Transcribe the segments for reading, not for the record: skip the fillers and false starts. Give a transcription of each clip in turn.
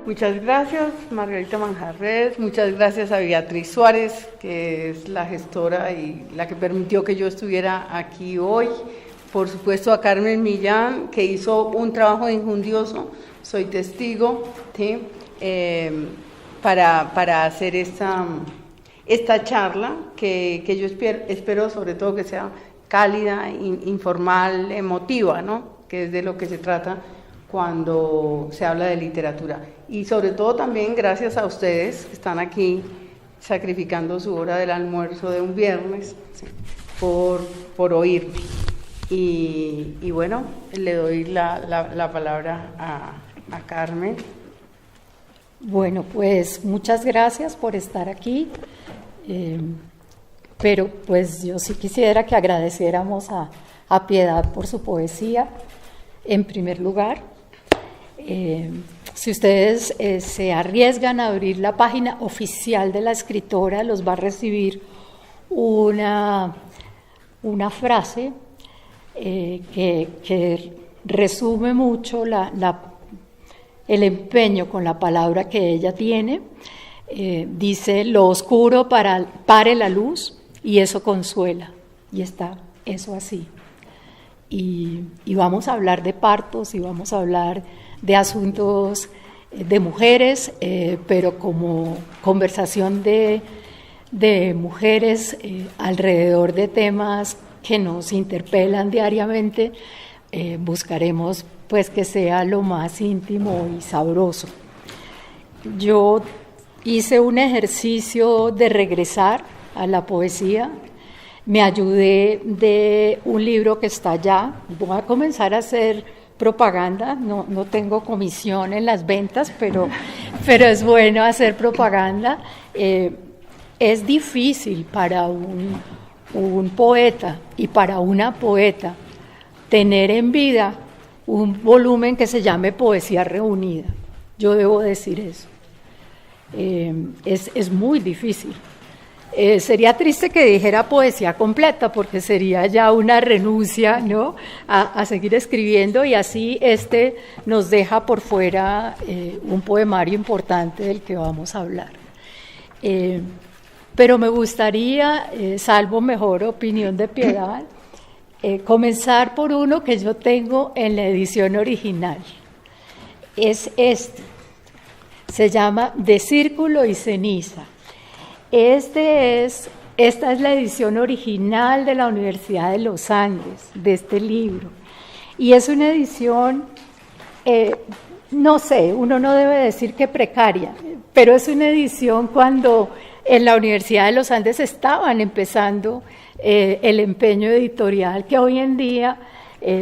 muchas gracias Margarita Manjarres, muchas gracias a Beatriz Suárez, que es la gestora y la que permitió que yo estuviera aquí hoy. Por supuesto a Carmen Millán, que hizo un trabajo enjundioso, soy testigo, ¿sí? Para hacer esta charla, que yo espero sobre todo que sea cálida, informal, emotiva, ¿no? Que es de lo que se trata cuando se habla de literatura. Y sobre todo también gracias a ustedes que están aquí sacrificando su hora del almuerzo de un viernes, ¿sí? por oírme. Y bueno, le doy la palabra a Carmen. Bueno, pues muchas gracias por estar aquí, pero pues yo sí quisiera que agradeciéramos a Piedad por su poesía, en primer lugar. Si ustedes se arriesgan a abrir la página oficial de la escritora, los va a recibir una frase que resume mucho el empeño con la palabra que ella tiene. Dice: lo oscuro pare la luz y eso consuela, y está eso así. Y vamos a hablar de partos y vamos a hablar de asuntos de mujeres, pero como conversación de mujeres alrededor de temas que nos interpelan diariamente, buscaremos pues que sea lo más íntimo y sabroso. Yo hice un ejercicio de regresar a la poesía, me ayudé de un libro que está allá, voy a comenzar a hacer propaganda, no tengo comisión en las ventas, pero es bueno hacer propaganda. Es difícil para un poeta y para una poeta tener en vida un volumen que se llame Poesía Reunida. Yo debo decir eso. Es muy difícil. Sería triste que dijera poesía completa, porque sería ya una renuncia, ¿no?, a seguir escribiendo, y así nos deja por fuera un poemario importante del que vamos a hablar. Pero me gustaría, salvo mejor opinión de Piedad, comenzar por uno que yo tengo en la edición original. Es se llama De Círculo y Ceniza. Esta es la edición original de la Universidad de los Andes, de este libro. Y es una edición, no sé, uno no debe decir que precaria, pero es una edición cuando en la Universidad de los Andes estaban empezando el empeño editorial, que hoy en día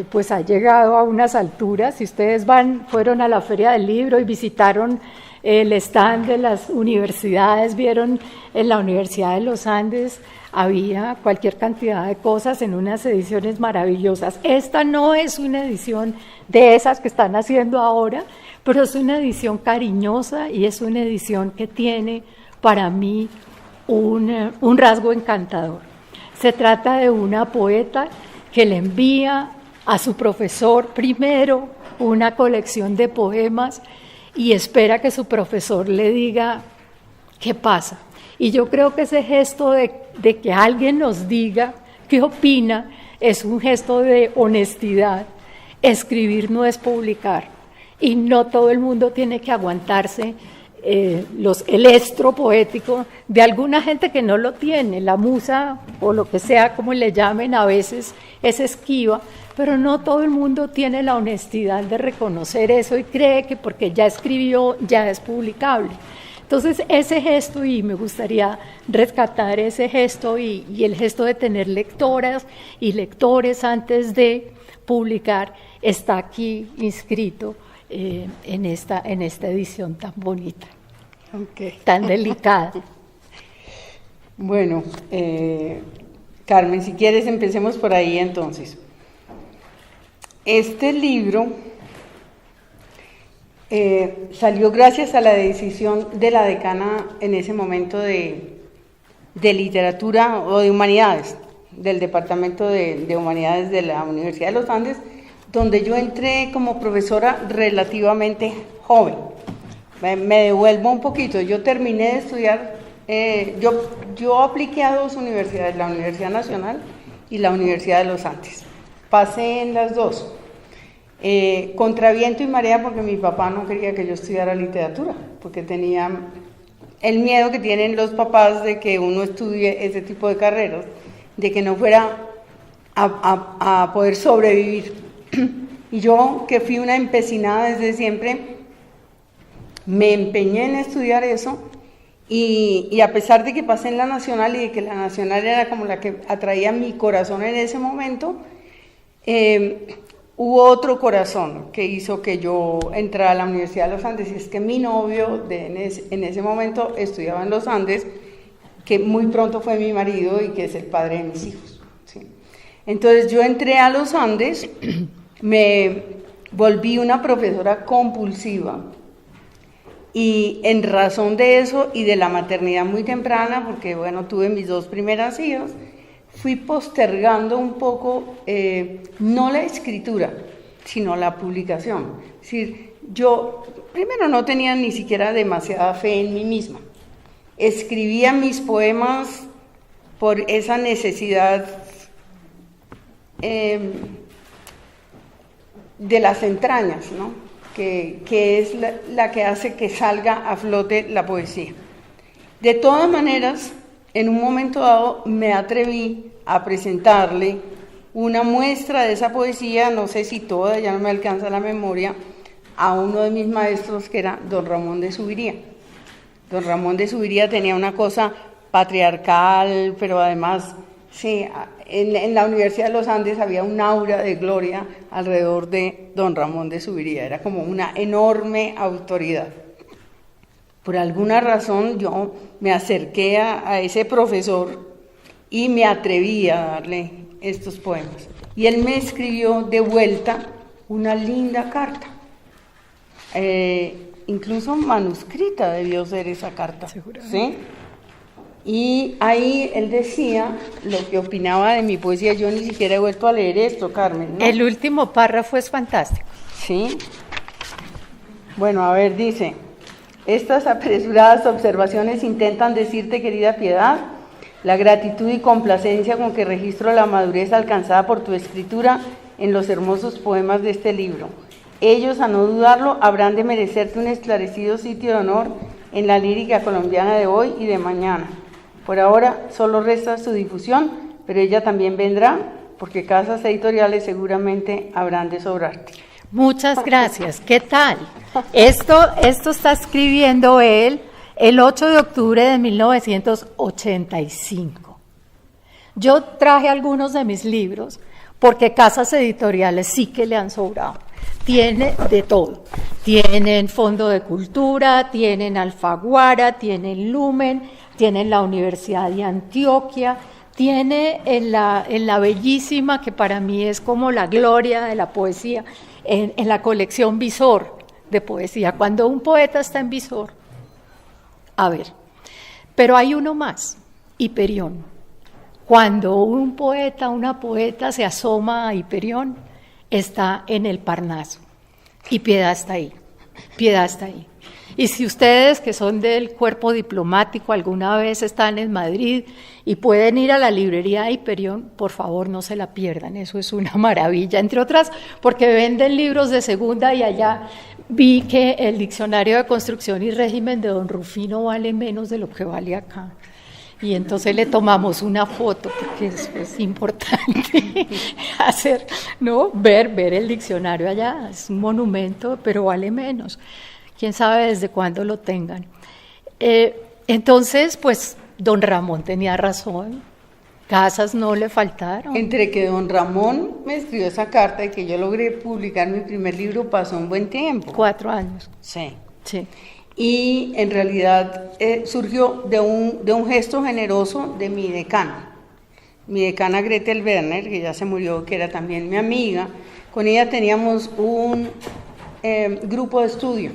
pues ha llegado a unas alturas. Si ustedes fueron a la Feria del Libro y visitaron el stand de las universidades, vieron en la Universidad de los Andes había cualquier cantidad de cosas en unas ediciones maravillosas. Esta no es una edición de esas que están haciendo ahora, pero es una edición cariñosa y es una edición que tiene para mí un rasgo encantador. Se trata de una poeta que le envía a su profesor primero una colección de poemas y espera que su profesor le diga qué pasa. Y yo creo que ese gesto de que alguien nos diga qué opina es un gesto de honestidad. Escribir no es publicar, y no todo el mundo tiene que aguantarse el estro poético de alguna gente que no lo tiene. La musa, o lo que sea como le llamen, a veces es esquiva, pero no todo el mundo tiene la honestidad de reconocer eso y cree que porque ya escribió ya es publicable. Entonces ese gesto, y me gustaría rescatar ese gesto y el gesto de tener lectoras y lectores antes de publicar, está aquí inscrito en esta edición tan bonita, tan delicada. Bueno, Carmen, si quieres empecemos por ahí entonces. Este libro salió gracias a la decisión de la decana en ese momento de literatura o de humanidades, del Departamento de Humanidades de la Universidad de los Andes, donde yo entré como profesora relativamente joven. me devuelvo un poquito. Yo terminé de estudiar, yo apliqué a dos universidades, la Universidad Nacional y la Universidad de los Andes. Pasé en las dos, contra viento y marea, porque mi papá no quería que yo estudiara literatura, porque tenía el miedo que tienen los papás de que uno estudie ese tipo de carreras, de que no fuera a poder sobrevivir. Y yo, que fui una empecinada desde siempre, me empeñé en estudiar eso, y a pesar de que pasé en la Nacional y de que la Nacional era como la que atraía mi corazón en ese momento, hubo otro corazón que hizo que yo entrara a la Universidad de los Andes, y es que mi novio en ese momento estudiaba en los Andes, que muy pronto fue mi marido y que es el padre de mis hijos, ¿sí? Entonces yo entré a los Andes, me volví una profesora compulsiva, y en razón de eso y de la maternidad muy temprana, porque bueno, tuve mis dos primeras hijas, fui postergando un poco, no la escritura, sino la publicación. Es decir, yo primero no tenía ni siquiera demasiada fe en mí misma. Escribía mis poemas por esa necesidad de las entrañas, ¿no? Que es la que hace que salga a flote la poesía. De todas maneras, en un momento dado me atreví a presentarle una muestra de esa poesía, no sé si toda, ya no me alcanza la memoria, a uno de mis maestros, que era don Ramón de Subiría. Don Ramón de Subiría tenía una cosa patriarcal, pero además, sí, en la Universidad de los Andes había un aura de gloria alrededor de don Ramón de Subiría, era como una enorme autoridad. Por alguna razón yo me acerqué a ese profesor y me atreví a darle estos poemas. Y él me escribió de vuelta una linda carta. Incluso manuscrita debió ser esa carta. ¿Sí? Y ahí él decía lo que opinaba de mi poesía. Yo ni siquiera he vuelto a leer esto, Carmen, ¿no? El último párrafo es fantástico. Sí. Bueno, a ver, dice: estas apresuradas observaciones intentan decirte, querida Piedad, la gratitud y complacencia con que registro la madurez alcanzada por tu escritura en los hermosos poemas de este libro. Ellos, a no dudarlo, habrán de merecerte un esclarecido sitio de honor en la lírica colombiana de hoy y de mañana. Por ahora solo resta su difusión, pero ella también vendrá, porque casas editoriales seguramente habrán de sobrarte. Muchas gracias. ¿Qué tal? Esto está escribiendo él el 8 de octubre de 1985. Yo traje algunos de mis libros porque casas editoriales sí que le han sobrado. Tiene de todo. Tienen Fondo de Cultura, tienen Alfaguara, tienen Lumen, tienen la Universidad de Antioquia, tiene en la bellísima, que para mí es como la gloria de la poesía, en la colección Visor de poesía. Cuando un poeta está en Visor, a ver, pero hay uno más, Hiperión. Cuando un poeta, una poeta se asoma a Hiperión, está en el Parnaso, y Piedad está ahí, Piedad está ahí. Y si ustedes que son del cuerpo diplomático alguna vez están en Madrid y pueden ir a la librería de Hiperión, por favor no se la pierdan, eso es una maravilla, entre otras porque venden libros de segunda, y allá vi que el Diccionario de Construcción y Régimen de don Rufino vale menos de lo que vale acá. Y entonces le tomamos una foto, porque es importante hacer, ¿no? Ver el diccionario allá, es un monumento, pero vale menos. Quién sabe desde cuándo lo tengan. Entonces, pues, don Ramón tenía razón, casas no le faltaron. Entre que don Ramón me escribió esa carta y que yo logré publicar mi primer libro, pasó un buen tiempo. 4 años. Sí. Sí. Y en realidad surgió de un gesto generoso de mi decana Gretel Werner, que ya se murió, que era también mi amiga. Con ella teníamos un grupo de estudio.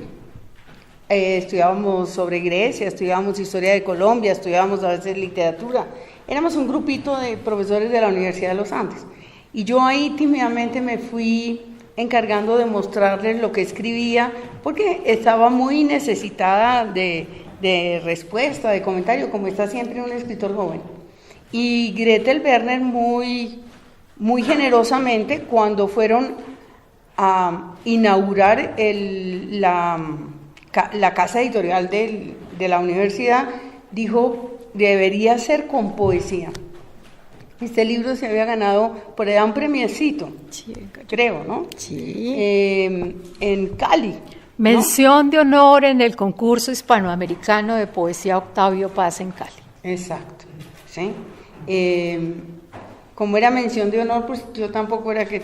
Estudiábamos sobre Grecia, estudiábamos historia de Colombia, estudiábamos a veces literatura. Éramos un grupito de profesores de la Universidad de los Andes. Y yo ahí tímidamente me fui encargando de mostrarles lo que escribía, porque estaba muy necesitada de respuesta, de comentario, como está siempre un escritor joven. Y Gretel Werner muy generosamente, cuando fueron a inaugurar la casa editorial de la universidad, dijo, debería ser con poesía. Este libro se había ganado por allá un premiecito, sí, creo, ¿no? Sí. En Cali. Mención, ¿no?, de honor en el concurso hispanoamericano de poesía Octavio Paz en Cali. Exacto, sí. Como era mención de honor, pues yo tampoco era que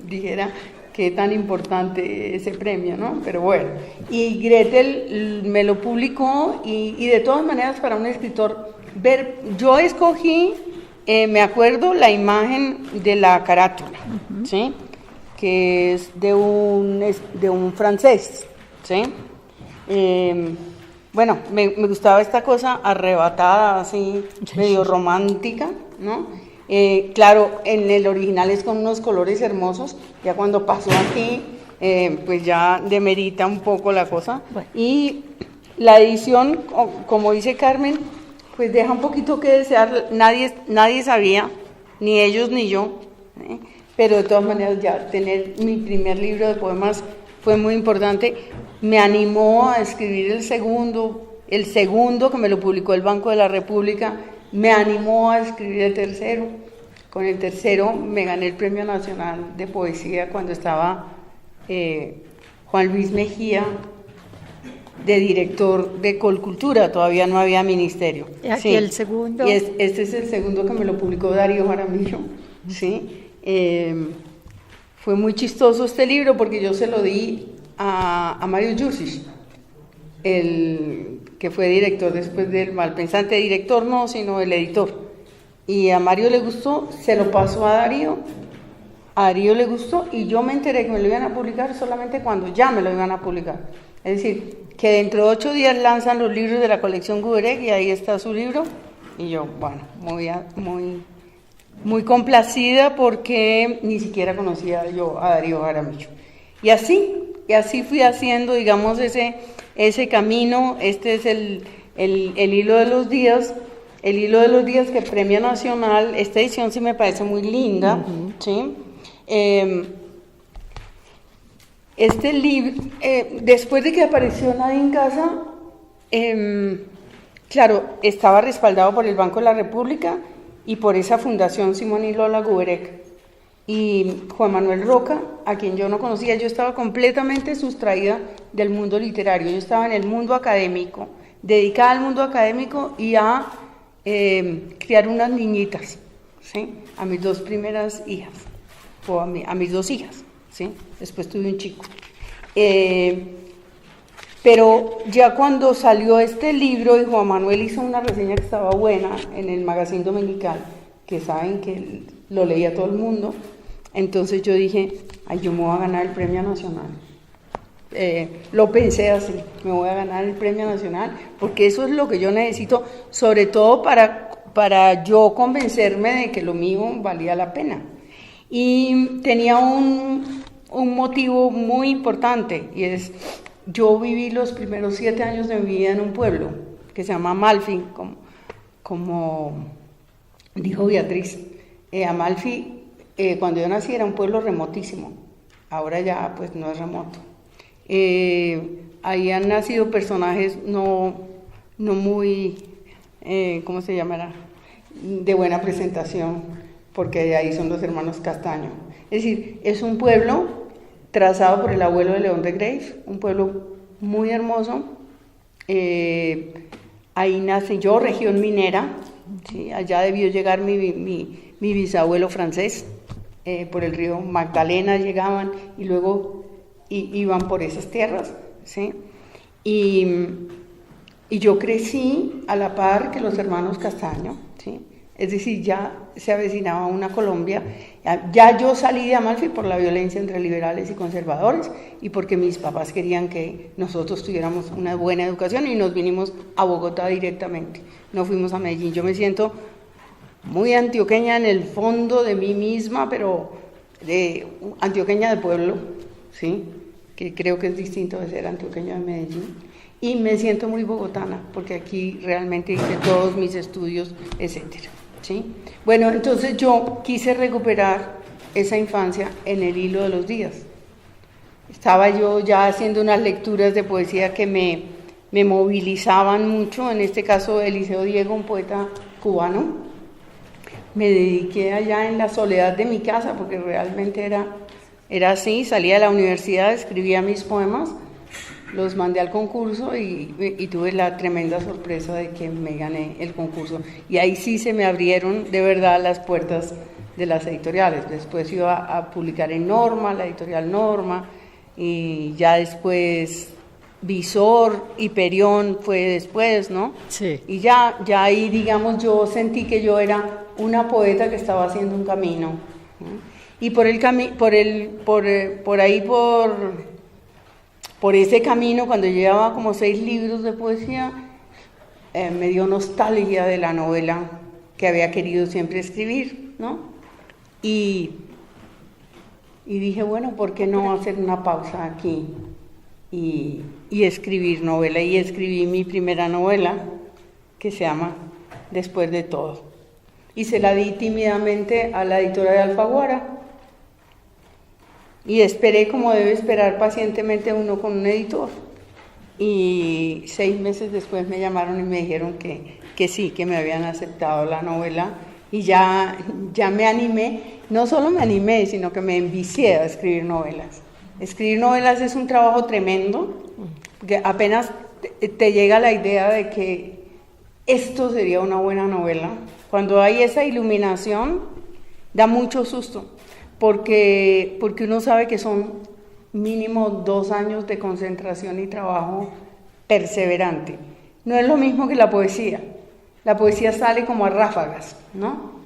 dijera que tan importante ese premio, ¿no? Pero bueno, y Gretel me lo publicó y de todas maneras para un escritor, yo escogí, me acuerdo, la imagen de la carátula, ¿sí? Que es de un francés, ¿sí? Bueno, me gustaba esta cosa arrebatada, así, medio romántica, ¿no? Claro, en el original es con unos colores hermosos, ya cuando pasó aquí, pues ya demerita un poco la cosa. Bueno. Y la edición, como dice Carmen, pues deja un poquito que desear, nadie sabía, ni ellos ni yo, pero de todas maneras ya tener mi primer libro de poemas fue muy importante. Me animó a escribir el segundo que me lo publicó el Banco de la República, me animó a escribir el tercero. Con el tercero me gané el Premio Nacional de Poesía cuando estaba Juan Luis Mejía de director de Colcultura, todavía no había ministerio. ¿Y aquí sí, el segundo? Y este es el segundo que me lo publicó Darío Jaramillo, ¿sí? Fue muy chistoso este libro porque yo se lo di a Mario Yurcic, el que fue director después del Malpensante, director no, sino el editor. Y a Mario le gustó, se lo pasó a Darío le gustó y yo me enteré que me lo iban a publicar solamente cuando ya me lo iban a publicar. Es decir, que dentro de 8 días lanzan los libros de la colección Gubereg y ahí está su libro. Y yo, bueno, muy complacida porque ni siquiera conocía yo a Darío Jaramillo. Y así fui haciendo, digamos, ese camino. Este es el hilo de los días. El hilo de los días que Premio Nacional, esta edición sí me parece muy linda, ¿sí? Este libro, después de que apareció Nadie en Casa, claro, estaba respaldado por el Banco de la República y por esa fundación Simón y Lola Gubereg. Y Juan Manuel Roca, a quien yo no conocía, yo estaba completamente sustraída del mundo literario, yo estaba en el mundo académico, dedicada al mundo académico y a criar unas niñitas, ¿sí? A mis 2 primeras hijas, o a mis 2 hijas, ¿sí? Después tuve un chico. Pero ya cuando salió este libro y Juan Manuel hizo una reseña que estaba buena en el Magazine Dominical, que saben que lo leía todo el mundo, entonces yo dije, ay, yo me voy a ganar el Premio Nacional. Lo pensé así, me voy a ganar el Premio Nacional, porque eso es lo que yo necesito, sobre todo para yo convencerme de que lo mío valía la pena. Y tenía un motivo muy importante, y es, yo viví los primeros 7 años de mi vida en un pueblo que se llama Amalfi, como dijo Beatriz. Amalfi, cuando yo nací, era un pueblo remotísimo, ahora ya pues no es remoto. Ahí han nacido personajes no muy, ¿cómo se llamará?, de buena presentación, porque de ahí son los hermanos Castaño. Es decir, es un pueblo trazado por el abuelo de León de Greiff, un pueblo muy hermoso. Ahí nací yo, región minera, ¿sí? Allá debió llegar mi bisabuelo francés, por el río Magdalena llegaban y luego iban por esas tierras, ¿sí? Y yo crecí a la par que los hermanos Castaño, ¿sí? Es decir, ya se avecinaba una Colombia. Ya yo salí de Amalfi por la violencia entre liberales y conservadores y porque mis papás querían que nosotros tuviéramos una buena educación y nos vinimos a Bogotá directamente. No fuimos a Medellín. Yo me siento muy antioqueña en el fondo de mí misma, pero antioqueña de pueblo, ¿sí? Que creo que es distinto de ser antioqueña de Medellín, y me siento muy bogotana, porque aquí realmente hice todos mis estudios, etcétera, ¿sí? Bueno, entonces yo quise recuperar esa infancia en el hilo de los días. Estaba yo ya haciendo unas lecturas de poesía que me movilizaban mucho, en este caso Eliseo Diego, un poeta cubano. Me dediqué allá en la soledad de mi casa, porque realmente era así. Salía de la universidad, escribía mis poemas, los mandé al concurso y tuve la tremenda sorpresa de que me gané el concurso. Y ahí sí se me abrieron de verdad las puertas de las editoriales. Después iba a publicar en Norma, la editorial Norma, y ya después Visor y Perión fue después, ¿no? Sí. Y ya ahí, digamos, yo sentí que yo era una poeta que estaba haciendo un camino, ¿no? Y por ese camino, cuando llevaba como 6 libros de poesía, me dio nostalgia de la novela que había querido siempre escribir, ¿no? Y dije, bueno, ¿por qué no hacer una pausa aquí y escribir novela? Y escribí mi primera novela, que se llama Después de todo. Y se la di tímidamente a la editora de Alfaguara. Y esperé como debe esperar pacientemente uno con un editor. Y 6 meses después me llamaron y me dijeron que sí, que me habían aceptado la novela. Y ya me animé. No solo me animé, sino que me envicié a escribir novelas. Escribir novelas es un trabajo tremendo, que apenas te llega la idea de que esto sería una buena novela. Cuando hay esa iluminación, da mucho susto, porque uno sabe que son mínimo 2 años de concentración y trabajo perseverante. No es lo mismo que la poesía. La poesía sale como a ráfagas, ¿no?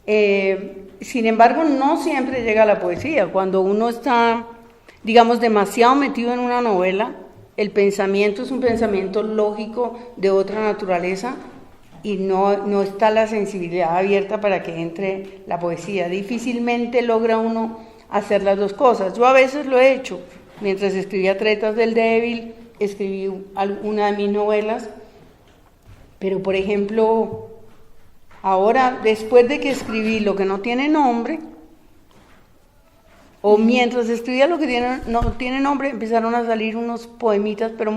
Sin embargo, no siempre llega la poesía. Cuando uno está, digamos, demasiado metido en una novela, el pensamiento es un pensamiento lógico de otra naturaleza y no está la sensibilidad abierta para que entre la poesía. Difícilmente logra uno hacer las dos cosas. Yo a veces lo he hecho. Mientras escribía Tretas del Débil, escribí una de mis novelas, pero por ejemplo, ahora, después de que escribí Lo que no tiene nombre, o mientras escribía Lo que no tiene nombre, empezaron a salir unos poemitas, pero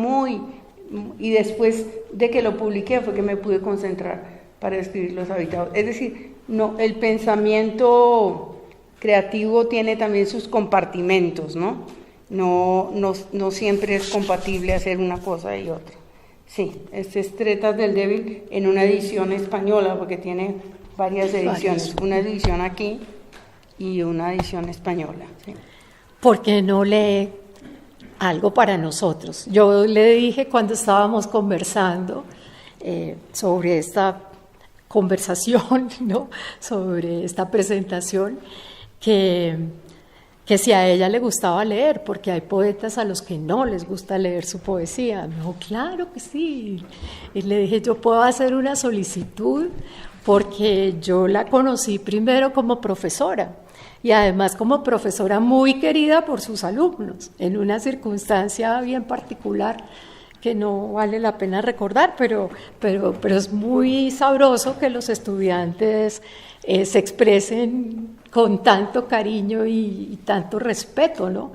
y después de que lo publiqué fue que me pude concentrar para escribir Los Habitados. Es decir, no, el pensamiento creativo tiene también sus compartimentos, ¿no? No siempre es compatible hacer una cosa y otra. Sí, este es Tretas del Débil en una edición española, porque tiene varias ediciones, una edición aquí y una edición española. ¿Sí? ¿Por qué no lee algo para nosotros? Yo le dije cuando estábamos conversando sobre esta conversación, ¿no? Sobre esta presentación, que si a ella le gustaba leer, porque hay poetas a los que no les gusta leer su poesía. Me dijo, claro que sí. Y le dije, yo puedo hacer una solicitud, porque yo la conocí primero como profesora, y además como profesora muy querida por sus alumnos, en una circunstancia bien particular que no vale la pena recordar, pero es muy sabroso que los estudiantes se expresen con tanto cariño y tanto respeto, ¿no?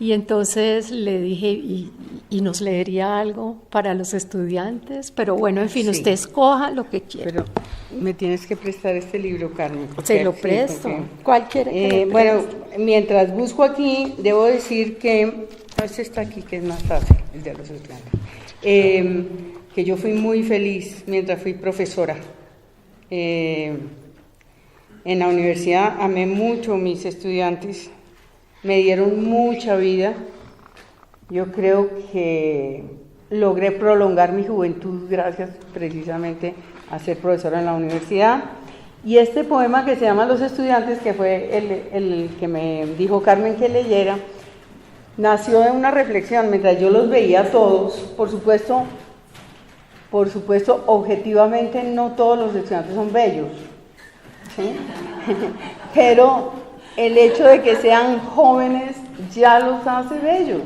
Y entonces le dije, ¿y nos leería algo para los estudiantes? Pero bueno, en fin, sí. Usted escoja lo que quiera. Pero me tienes que prestar este libro, Carmen. Se lo presto. ¿Cuál quiere que le preste? Bueno, mientras busco aquí, debo decir que, este está aquí, que es más fácil, el de los estudiantes, que yo fui muy feliz mientras fui profesora. En la universidad amé mucho a mis estudiantes, me dieron mucha vida. Yo creo que logré prolongar mi juventud gracias precisamente a ser profesora en la universidad. Y este poema que se llama Los Estudiantes, que fue el que me dijo Carmen que leyera, nació de una reflexión mientras yo los veía a todos. Por supuesto, objetivamente no todos los estudiantes son bellos, ¿sí? el hecho de que sean jóvenes ya los hace bellos.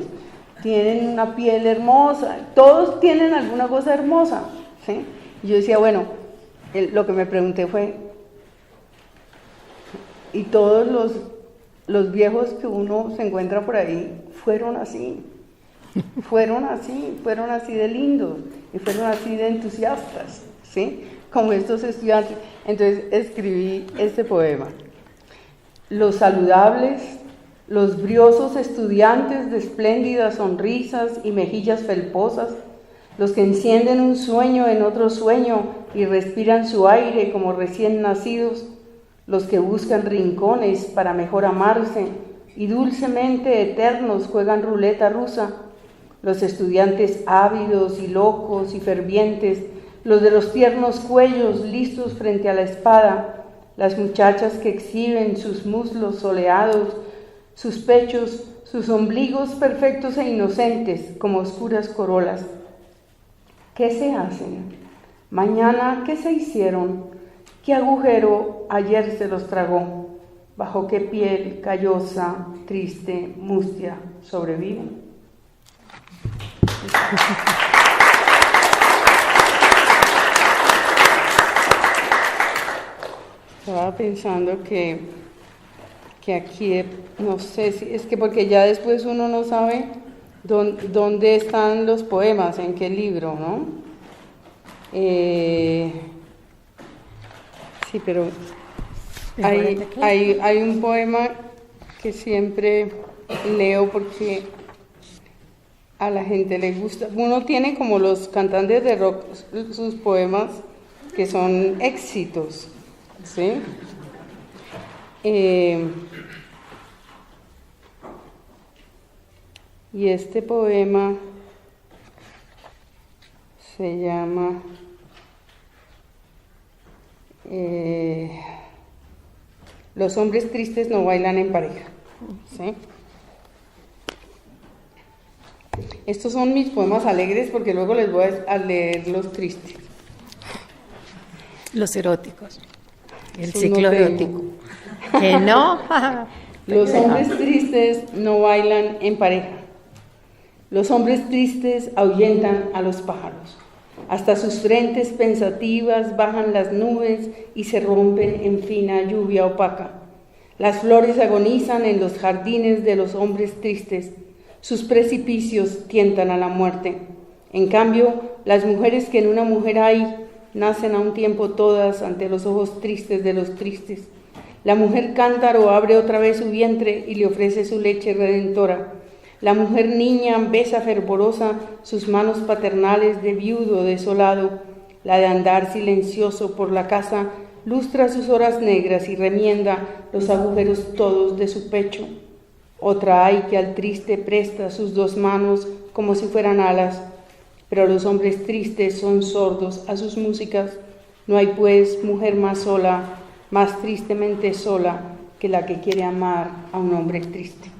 Tienen una piel hermosa, todos tienen alguna cosa hermosa, ¿sí? Y yo decía, bueno, lo que me pregunté fue, ¿y todos los viejos que uno se encuentra por ahí fueron así? Fueron así de lindos y fueron así de entusiastas, ¿sí? Como estos estudiantes. Entonces escribí este poema. Los saludables, los briosos estudiantes de espléndidas sonrisas y mejillas felposas, los que encienden un sueño en otro sueño y respiran su aire como recién nacidos, los que buscan rincones para mejor amarse y dulcemente eternos juegan ruleta rusa, los estudiantes ávidos y locos y fervientes, los de los tiernos cuellos listos frente a la espada, las muchachas que exhiben sus muslos soleados, sus pechos, sus ombligos perfectos e inocentes como oscuras corolas. ¿Qué se hacen? Mañana, ¿qué se hicieron? ¿Qué agujero ayer se los tragó? ¿Bajo qué piel callosa, triste, mustia sobreviven? Estaba pensando que aquí, no sé si es que porque ya después uno no sabe dónde están los poemas, en qué libro, ¿no? Sí, pero hay un poema que siempre leo porque a la gente le gusta. Uno tiene como los cantantes de rock sus poemas que son éxitos, ¿sí? Y este poema se llama Los hombres tristes no bailan en pareja, ¿sí? Estos son mis poemas alegres porque luego les voy a leer los tristes. Los eróticos. El ciclo erótico. Que no. Los hombres tristes no bailan en pareja. Los hombres tristes ahuyentan a los pájaros. Hasta sus frentes pensativas bajan las nubes y se rompen en fina lluvia opaca. Las flores agonizan en los jardines de los hombres tristes. Sus precipicios tientan a la muerte. En cambio, las mujeres que en una mujer hay, nacen a un tiempo todas ante los ojos tristes de los tristes. La mujer cántaro abre otra vez su vientre y le ofrece su leche redentora. La mujer niña besa fervorosa sus manos paternales de viudo desolado. La de andar silencioso por la casa lustra sus horas negras y remienda los agujeros todos de su pecho. Otra hay que al triste presta sus dos manos como si fueran alas, pero los hombres tristes son sordos a sus músicas. No hay pues mujer más sola, más tristemente sola, que la que quiere amar a un hombre triste.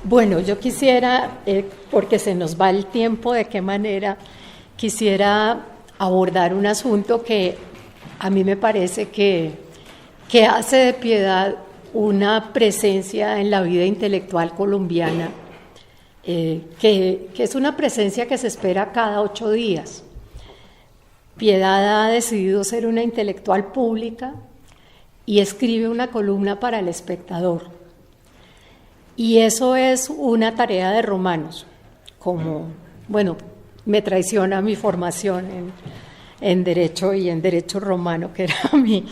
Bueno, yo quisiera, porque se nos va el tiempo, de qué manera, quisiera abordar un asunto que a mí me parece que hace de Piedad una presencia en la vida intelectual colombiana, que es una presencia que se espera cada 8 días. Piedad ha decidido ser una intelectual pública y escribe una columna para El Espectador. Y eso es una tarea de romanos, como, bueno, me traiciona mi formación en Derecho y en Derecho Romano, que era mi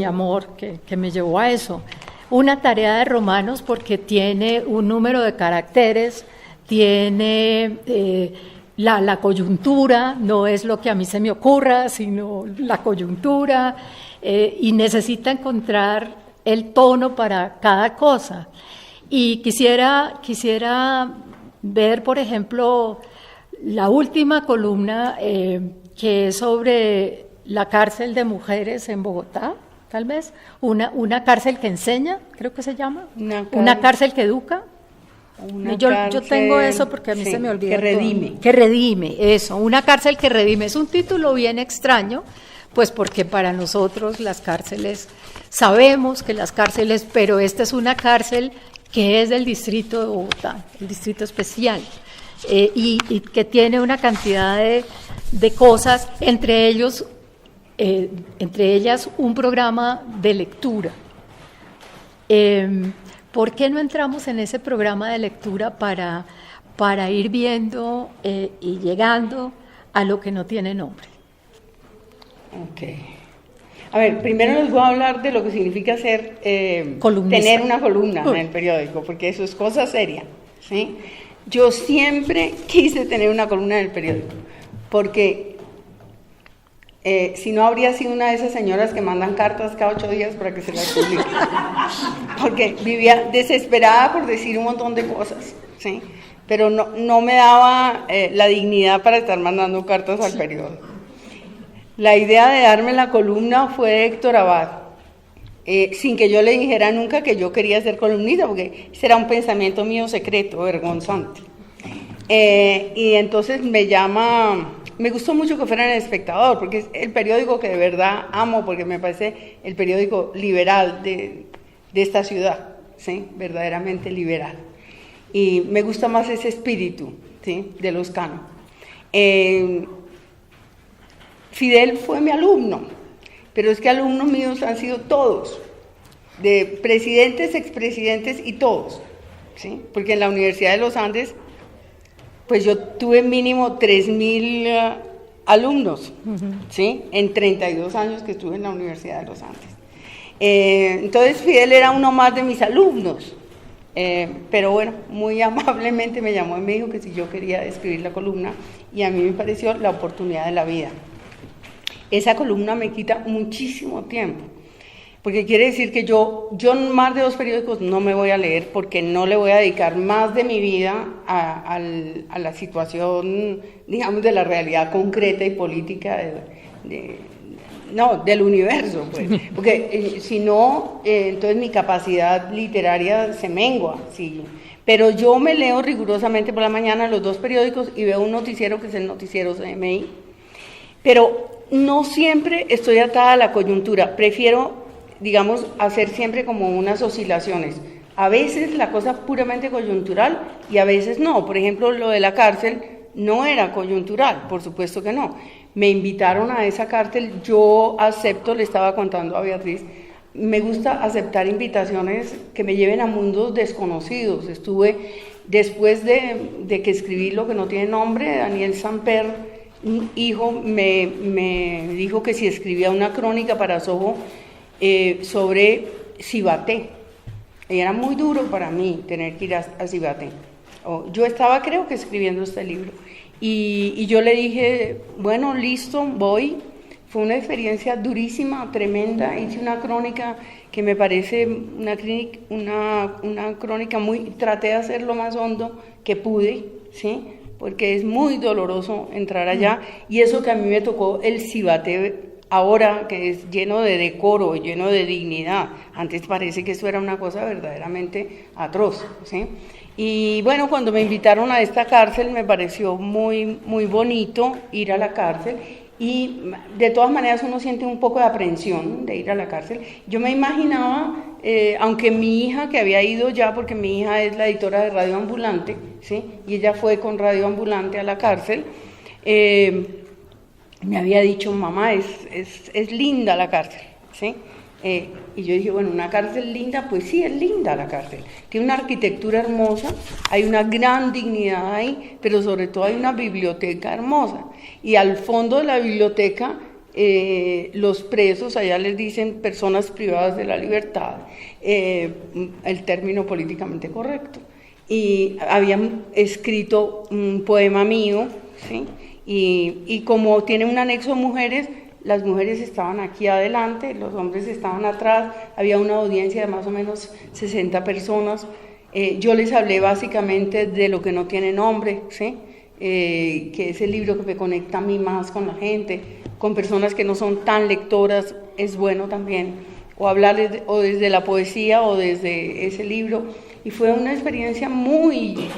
amor que me llevó a eso. Una tarea de romanos porque tiene un número de caracteres, tiene la coyuntura, no es lo que a mí se me ocurra, sino la coyuntura, y necesita encontrar el tono para cada cosa. Y quisiera ver, por ejemplo, la última columna que es sobre la cárcel de mujeres en Bogotá, tal vez, una cárcel que enseña, creo que se llama, una cárcel que educa. Yo tengo eso porque a mí se me olvida. Que redime. Todo. Que redime, eso, una cárcel que redime. Es un título bien extraño, pues porque para nosotros las cárceles, sabemos que las cárceles, pero esta es una cárcel que es del distrito de Bogotá, el distrito especial, y que tiene una cantidad de cosas, entre ellas un programa de lectura. ¿Por qué no entramos en ese programa de lectura para ir viendo y llegando a lo que no tiene nombre? Ok. A ver, primero les voy a hablar de lo que significa ser tener una columna en el periódico, porque eso es cosa seria, ¿sí? Yo siempre quise tener una columna en el periódico, porque si no habría sido una de esas señoras que mandan cartas cada 8 días para que se las publique, porque vivía desesperada por decir un montón de cosas, ¿sí? Pero no me daba la dignidad para estar mandando cartas al periódico. La idea de darme la columna fue de Héctor Abad, sin que yo le dijera nunca que yo quería ser columnista, porque ese era un pensamiento mío secreto, vergonzante. Y entonces me gustó mucho que fuera en El Espectador, porque es el periódico que de verdad amo, porque me parece el periódico liberal de esta ciudad, ¿sí? Verdaderamente liberal. Y me gusta más ese espíritu, ¿sí? De los Cano. Fidel fue mi alumno, pero es que alumnos míos han sido todos, de presidentes, expresidentes y todos, ¿sí? Porque en la Universidad de los Andes, pues yo tuve mínimo 3.000 alumnos, ¿sí? En 32 años que estuve en la Universidad de los Andes. Entonces Fidel era uno más de mis alumnos, pero bueno, muy amablemente me llamó y me dijo que si yo quería escribir la columna, y a mí me pareció la oportunidad de la vida. Esa columna me quita muchísimo tiempo, porque quiere decir que yo más de 2 periódicos no me voy a leer, porque no le voy a dedicar más de mi vida a la situación, digamos, de la realidad concreta y política del universo, pues. Porque si no, entonces mi capacidad literaria se mengua, sí. Pero yo me leo rigurosamente por la mañana los 2 periódicos y veo un noticiero que es el noticiero CMI, pero no siempre estoy atada a la coyuntura, prefiero, digamos, hacer siempre como unas oscilaciones. A veces la cosa puramente coyuntural y a veces no. Por ejemplo, lo de la cárcel no era coyuntural, por supuesto que no. Me invitaron a esa cárcel, yo acepto, le estaba contando a Beatriz, me gusta aceptar invitaciones que me lleven a mundos desconocidos. Estuve, después de que escribí Lo que no tiene nombre, Daniel Samper, un hijo, me dijo que si escribía una crónica para Soho sobre Cibaté. Y era muy duro para mí tener que ir a Cibaté. Yo estaba, creo que, escribiendo este libro. Y yo le dije, bueno, listo, voy. Fue una experiencia durísima, tremenda. Hice una crónica que me parece una crónica muy... Traté de hacer lo más hondo que pude, ¿sí? Porque es muy doloroso entrar allá, y eso que a mí me tocó el Cibaté ahora, que es lleno de decoro, lleno de dignidad. Antes parece que esto era una cosa verdaderamente atroz, ¿sí? Y bueno, cuando me invitaron a esta cárcel me pareció muy, muy bonito ir a la cárcel, y de todas maneras uno siente un poco de aprensión de ir a la cárcel. Yo me imaginaba, aunque mi hija, que había ido ya, porque mi hija es la editora de Radio Ambulante, ¿sí? Y ella fue con Radio Ambulante a la cárcel, me había dicho, mamá, es linda la cárcel, ¿sí? Y yo dije, bueno, una cárcel linda, pues sí, es linda la cárcel, tiene una arquitectura hermosa, hay una gran dignidad ahí, pero sobre todo hay una biblioteca hermosa, y al fondo de la biblioteca los presos, allá les dicen personas privadas de la libertad, el término políticamente correcto, y habían escrito un poema mío, ¿sí? Y como tiene un anexo mujeres, las mujeres estaban aquí adelante, los hombres estaban atrás, había una audiencia de más o menos 60 personas. Yo les hablé básicamente de Lo que no tiene nombre, ¿sí? Que es el libro que me conecta a mí más con la gente, con personas que no son tan lectoras, es bueno también, o hablarles o desde la poesía o desde ese libro. y fue una experiencia muy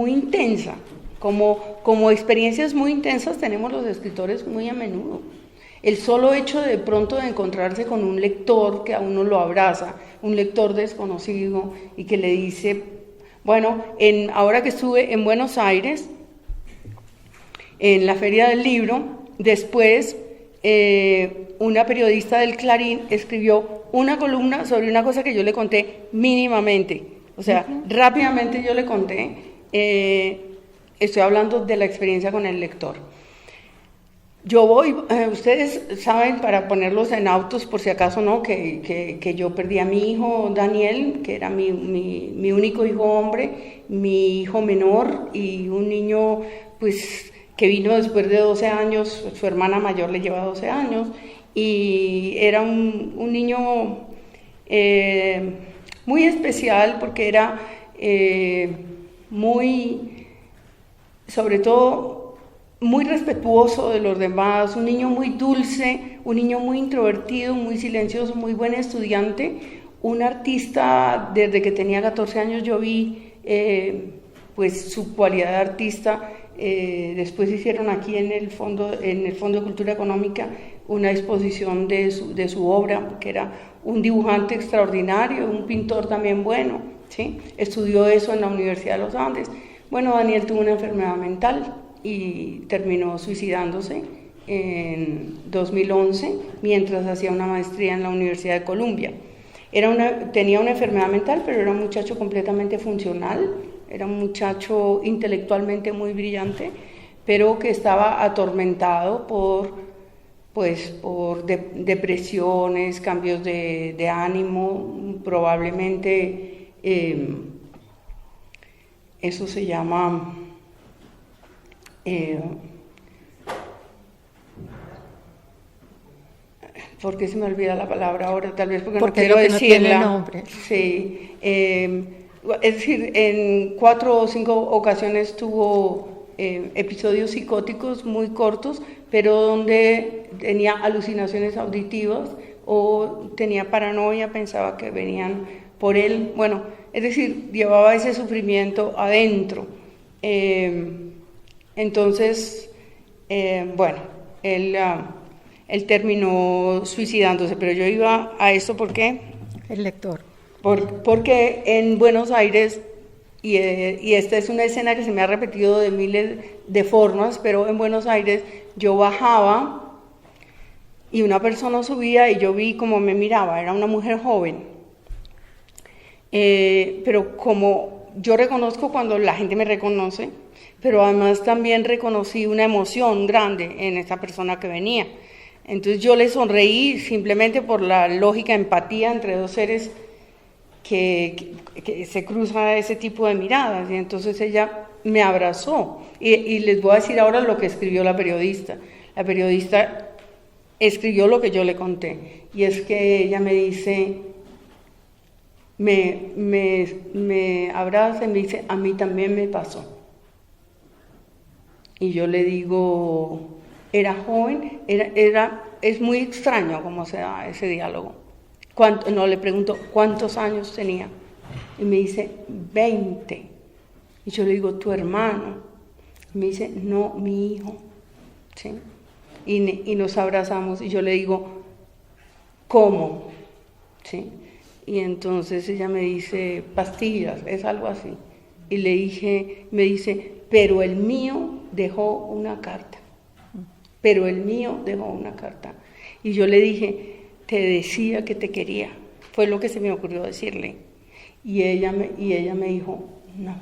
intensa. Como experiencias muy intensas tenemos los escritores muy a menudo. El solo hecho de pronto de encontrarse con un lector que a uno lo abraza, un lector desconocido y que le dice, bueno, ahora que estuve en Buenos Aires, en la Feria del Libro, después una periodista del Clarín escribió una columna sobre una cosa que yo le conté mínimamente, o sea, rápidamente yo le conté, estoy hablando de la experiencia con el lector. Yo voy, ustedes saben, para ponerlos en autos por si acaso no, que yo perdí a mi hijo Daniel, que era mi único hijo hombre, mi hijo menor y un niño pues que vino después de 12 años, su hermana mayor le lleva 12 años, y era un niño muy especial porque era sobre todo, muy respetuoso de los demás, un niño muy dulce, un niño muy introvertido, muy silencioso, muy buen estudiante, un artista. Desde que tenía 14 años yo vi pues su cualidad de artista. Después hicieron aquí en el Fondo de Cultura Económica una exposición de su obra, que era un dibujante extraordinario, un pintor también bueno, ¿sí? Estudió eso en la Universidad de los Andes. Bueno, Daniel tuvo una enfermedad mental y terminó suicidándose en 2011 mientras hacía una maestría en la Universidad de Columbia. Tenía una enfermedad mental, pero era un muchacho completamente funcional, era un muchacho intelectualmente muy brillante, pero que estaba atormentado por depresiones, cambios de ánimo, probablemente eso se llama... ¿por qué se me olvida la palabra ahora? Tal vez porque no quiero decirla. No tiene nombre. Sí. Es decir, en 4 o 5 ocasiones tuvo episodios psicóticos muy cortos, pero donde tenía alucinaciones auditivas o tenía paranoia, pensaba que venían por él. Bueno, es decir, llevaba ese sufrimiento adentro. Entonces, bueno, él terminó suicidándose, pero yo iba a esto porque... El lector. Porque en Buenos Aires, y esta es una escena que se me ha repetido de miles de formas, pero en Buenos Aires yo bajaba y una persona subía y yo vi cómo me miraba, era una mujer joven. Pero como yo reconozco cuando la gente me reconoce, pero además también reconocí una emoción grande en esta persona que venía. Entonces yo le sonreí simplemente por la lógica empatía entre dos seres que se cruzan ese tipo de miradas, y entonces ella me abrazó. Y les voy a decir ahora lo que escribió la periodista. La periodista escribió lo que yo le conté, y es que ella me dice, me abraza y me dice, a mí también me pasó. Y yo le digo, era joven, es muy extraño cómo se da ese diálogo. Le pregunto, ¿cuántos años tenía? Y me dice, 20. Y yo le digo, ¿tu hermano? Y me dice, no, mi hijo. ¿Sí? Y nos abrazamos y yo le digo, ¿cómo? ¿Sí? Y entonces ella me dice, pastillas, es algo así. Y me dice, pero el mío dejó una carta. Pero el mío dejó una carta. Y yo le dije, te decía que te quería. Fue lo que se me ocurrió decirle. Y ella me dijo, no.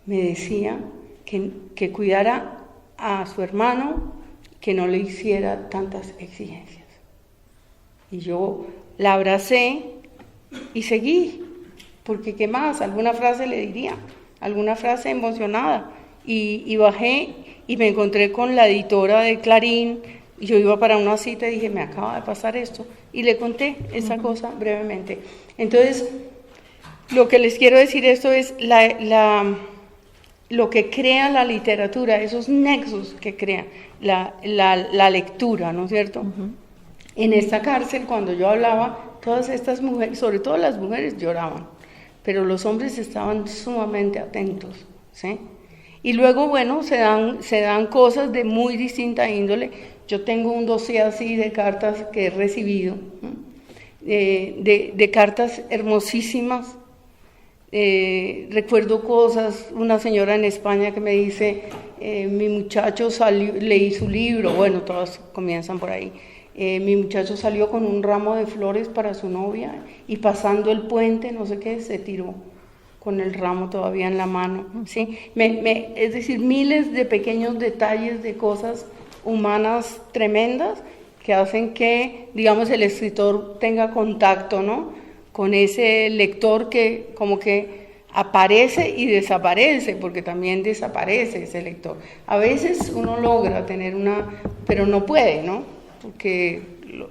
Me decía que cuidara a su hermano, que no le hiciera tantas exigencias. Y yo la abracé y seguí, porque ¿qué más? Alguna frase le diría, alguna frase emocionada. Y bajé y me encontré con la editora de Clarín. Yo iba para una cita y dije, me acaba de pasar esto. Y le conté esa cosa brevemente. Entonces, lo que les quiero decir esto es lo que crea la literatura, esos nexos que crea la lectura, ¿no es cierto? En esta cárcel, cuando yo hablaba, todas estas mujeres, sobre todo las mujeres, lloraban. pero los hombres estaban sumamente atentos, ¿sí? Y luego, bueno, se dan cosas de muy distinta índole. Yo tengo un dossier así de cartas que he recibido, de cartas hermosísimas. Recuerdo cosas, una señora en España que me dice, mi muchacho salió, leí su libro, bueno, todas comienzan por ahí. Mi muchacho salió con un ramo de flores para su novia y pasando el puente, no sé qué, se tiró con el ramo todavía en la mano, ¿sí? Es decir, miles de pequeños detalles de cosas humanas tremendas que hacen que, digamos, el escritor tenga contacto, ¿no?, con ese lector que como que aparece y desaparece, porque también desaparece ese lector. A veces uno logra tener pero no puede, ¿no?, porque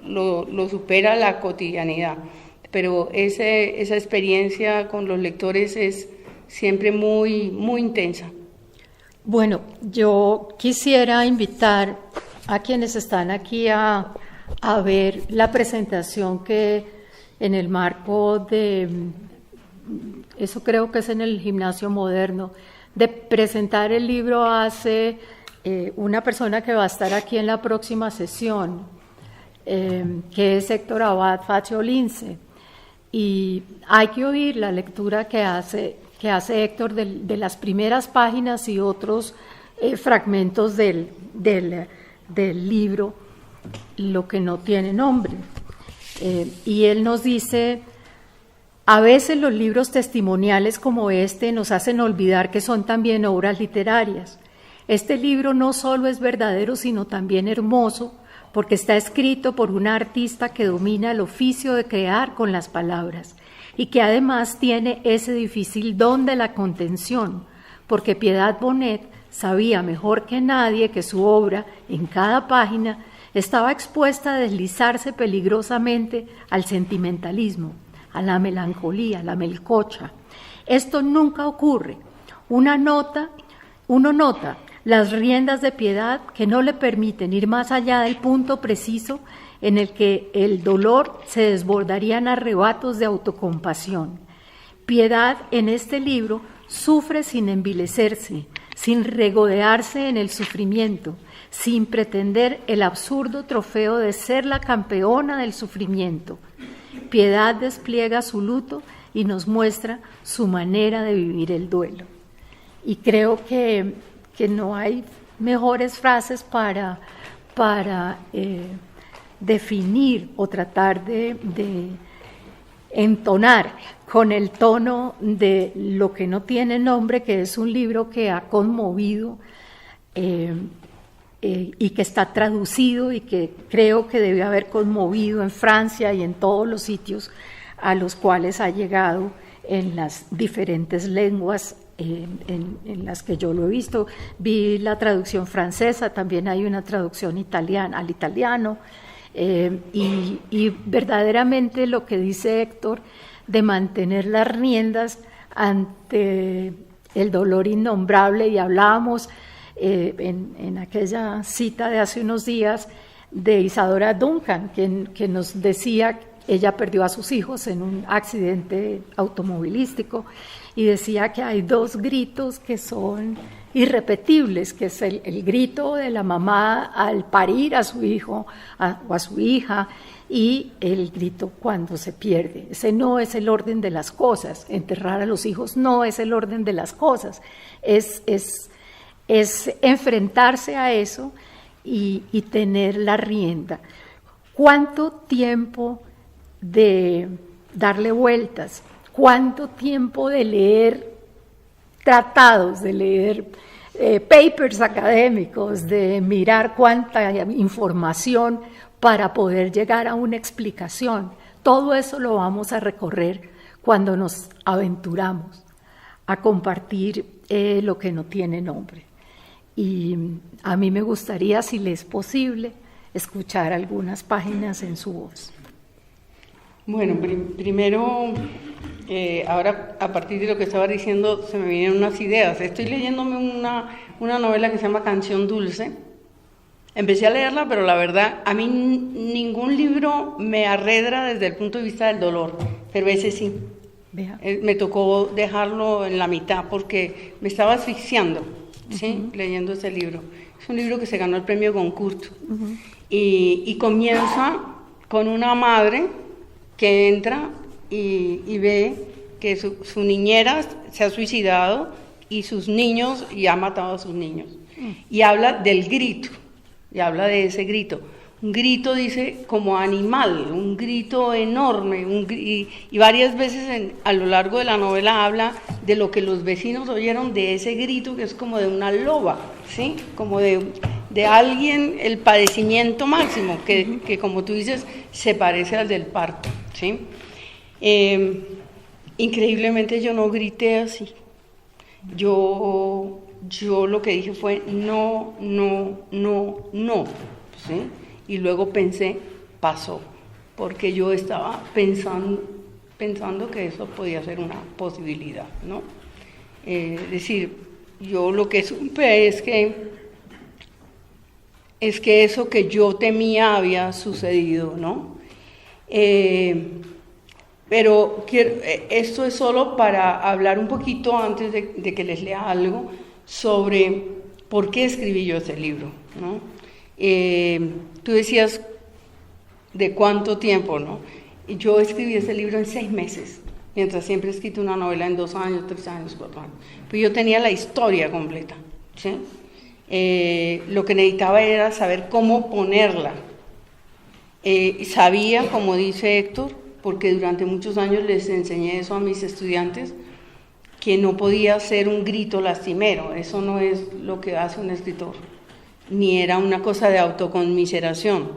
lo supera la cotidianidad. Pero esa experiencia con los lectores es siempre muy, muy intensa. Bueno, yo quisiera invitar a quienes están aquí a ver la presentación que en el marco de, eso creo que es en el Gimnasio Moderno, de presentar el libro hace una persona que va a estar aquí en la próxima sesión, que es Héctor Abad Faciolince. Y hay que oír la lectura que hace Héctor de las primeras páginas y otros fragmentos del libro, Lo que no tiene nombre. Y él nos dice, a veces los libros testimoniales como este nos hacen olvidar que son también obras literarias. Este libro no solo es verdadero, sino también hermoso, porque está escrito por una artista que domina el oficio de crear con las palabras y que además tiene ese difícil don de la contención, porque Piedad Bonet sabía mejor que nadie que su obra, en cada página, estaba expuesta a deslizarse peligrosamente al sentimentalismo, a la melancolía, a la melcocha. Esto nunca ocurre. Uno nota las riendas de Piedad que no le permiten ir más allá del punto preciso en el que el dolor se desbordaría en arrebatos de autocompasión. Piedad en este libro sufre sin envilecerse, sin regodearse en el sufrimiento, sin pretender el absurdo trofeo de ser la campeona del sufrimiento. Piedad despliega su luto y nos muestra su manera de vivir el duelo. Y creo que no hay mejores frases para definir o tratar de entonar con el tono de Lo que no tiene nombre, que es un libro que ha conmovido y que está traducido y que creo que debe haber conmovido en Francia y en todos los sitios a los cuales ha llegado en las diferentes lenguas en las que yo lo he visto. Vi la traducción francesa, también hay una traducción al italiano, y verdaderamente lo que dice Héctor de mantener las riendas ante el dolor innombrable, y hablábamos en aquella cita de hace unos días de Isadora Duncan, que nos decía, ella perdió a sus hijos en un accidente automovilístico, y decía que hay dos gritos que son irrepetibles, que es el grito de la mamá al parir a su hijo o a su hija, y el grito cuando se pierde. Ese no es el orden de las cosas. Enterrar a los hijos no es el orden de las cosas. Es enfrentarse a eso y tener la rienda. ¿Cuánto tiempo de darle vueltas? ¿Cuánto tiempo de leer tratados, de leer papers académicos, de mirar cuánta información para poder llegar a una explicación? Todo eso lo vamos a recorrer cuando nos aventuramos a compartir lo que no tiene nombre. Y a mí me gustaría, si le es posible, escuchar algunas páginas en su voz. Bueno, primero, ahora a partir de lo que estaba diciendo se me vienen unas ideas. Estoy leyéndome una novela que se llama Canción Dulce. Empecé a leerla, pero la verdad, a mí ningún libro me arredra desde el punto de vista del dolor, pero ese sí. Vea. Me tocó dejarlo en la mitad porque me estaba asfixiando, ¿sí? Leyendo ese libro. Es un libro que se ganó el premio Goncourt. Y comienza con una madre que entra y ve que su niñera se ha suicidado y sus niños, y ha matado a sus niños. Y habla del grito, y habla de ese grito. Un grito, dice, como animal, un grito enorme, y varias veces a lo largo de la novela habla de lo que los vecinos oyeron de ese grito, que es como de una loba, ¿sí? Como de alguien, el padecimiento máximo, que como tú dices, se parece al del parto, ¿sí? Increíblemente yo no grité así. Yo lo que dije fue no, ¿sí? Y luego pensé, pasó, porque yo estaba pensando que eso podía ser una posibilidad, ¿no? Es decir, yo lo que supe es que eso que yo temía había sucedido, ¿no? Pero esto es solo para hablar un poquito, antes de que les lea algo, sobre por qué escribí yo ese libro, ¿no? Tú decías de cuánto tiempo, ¿no? Y yo escribí ese libro en 6 meses, mientras siempre he escrito una novela en 2 años, 3 años, 4 años. Pero yo tenía la historia completa, ¿sí? Lo que necesitaba era saber cómo ponerla. Sabía, como dice Héctor, porque durante muchos años les enseñé eso a mis estudiantes, que no podía ser un grito lastimero. Eso no es lo que hace un escritor. Ni era una cosa de autoconmiseración,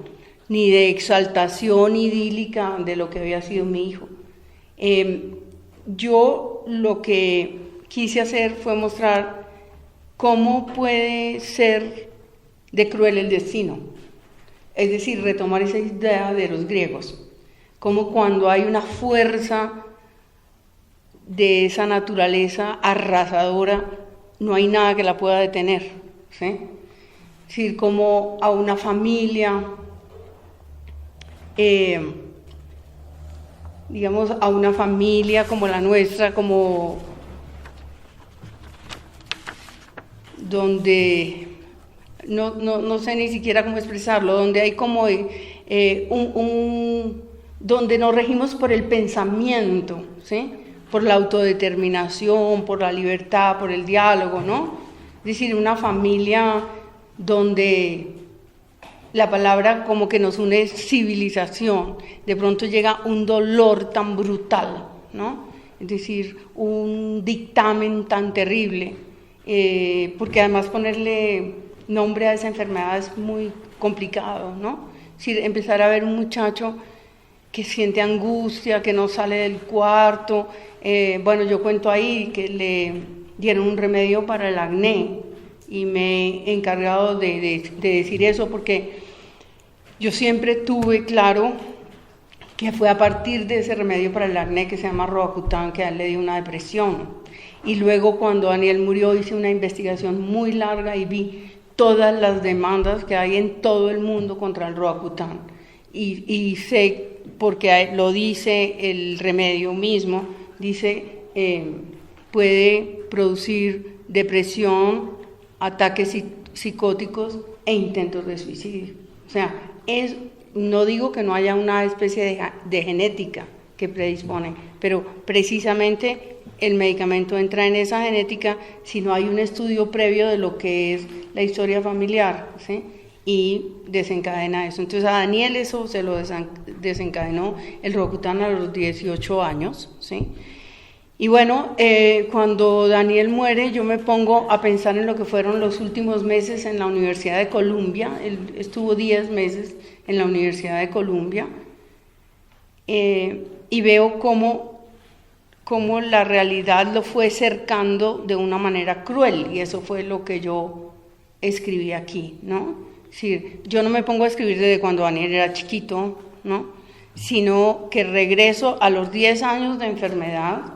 ni de exaltación idílica de lo que había sido mi hijo. Yo lo que quise hacer fue mostrar cómo puede ser de cruel el destino. Es decir, retomar esa idea de los griegos, como cuando hay una fuerza de esa naturaleza arrasadora, no hay nada que la pueda detener, ¿sí? Es decir, como a una familia, digamos, a una familia como la nuestra, como donde, no sé ni siquiera cómo expresarlo, donde hay como donde nos regimos por el pensamiento, ¿sí? Por la autodeterminación, por la libertad, por el diálogo, ¿no? Es decir, una familia donde la palabra como que nos une civilización, de pronto llega un dolor tan brutal, ¿no? Es decir, un dictamen tan terrible, porque además ponerle nombre a esa enfermedad es muy complicado, ¿no? Es decir, empezar a ver un muchacho que siente angustia, que no sale del cuarto. Bueno, yo cuento ahí que le dieron un remedio para el acné, y me he encargado de decir eso porque yo siempre tuve claro que fue a partir de ese remedio para el acné, que se llama Roacutan, que a él le dio una depresión. Y luego, cuando Daniel murió, hice una investigación muy larga y vi todas las demandas que hay en todo el mundo contra el Roacutan. Y sé, porque lo dice el remedio mismo, dice, puede producir depresión, ataques psicóticos e intentos de suicidio. O sea, no digo que no haya una especie de genética que predispone, pero precisamente el medicamento entra en esa genética si no hay un estudio previo de lo que es la historia familiar, ¿sí? Y desencadena eso. Entonces a Daniel eso se lo desencadenó el Roacutan a los 18 años, ¿sí? Y bueno, cuando Daniel muere, yo me pongo a pensar en lo que fueron los últimos meses en la Universidad de Columbia. Él estuvo 10 meses en la Universidad de Columbia, y veo cómo la realidad lo fue cercando de una manera cruel, y eso fue lo que yo escribí aquí, ¿no? Es decir, yo no me pongo a escribir desde cuando Daniel era chiquito, ¿no? Sino que regreso a los 10 años de enfermedad,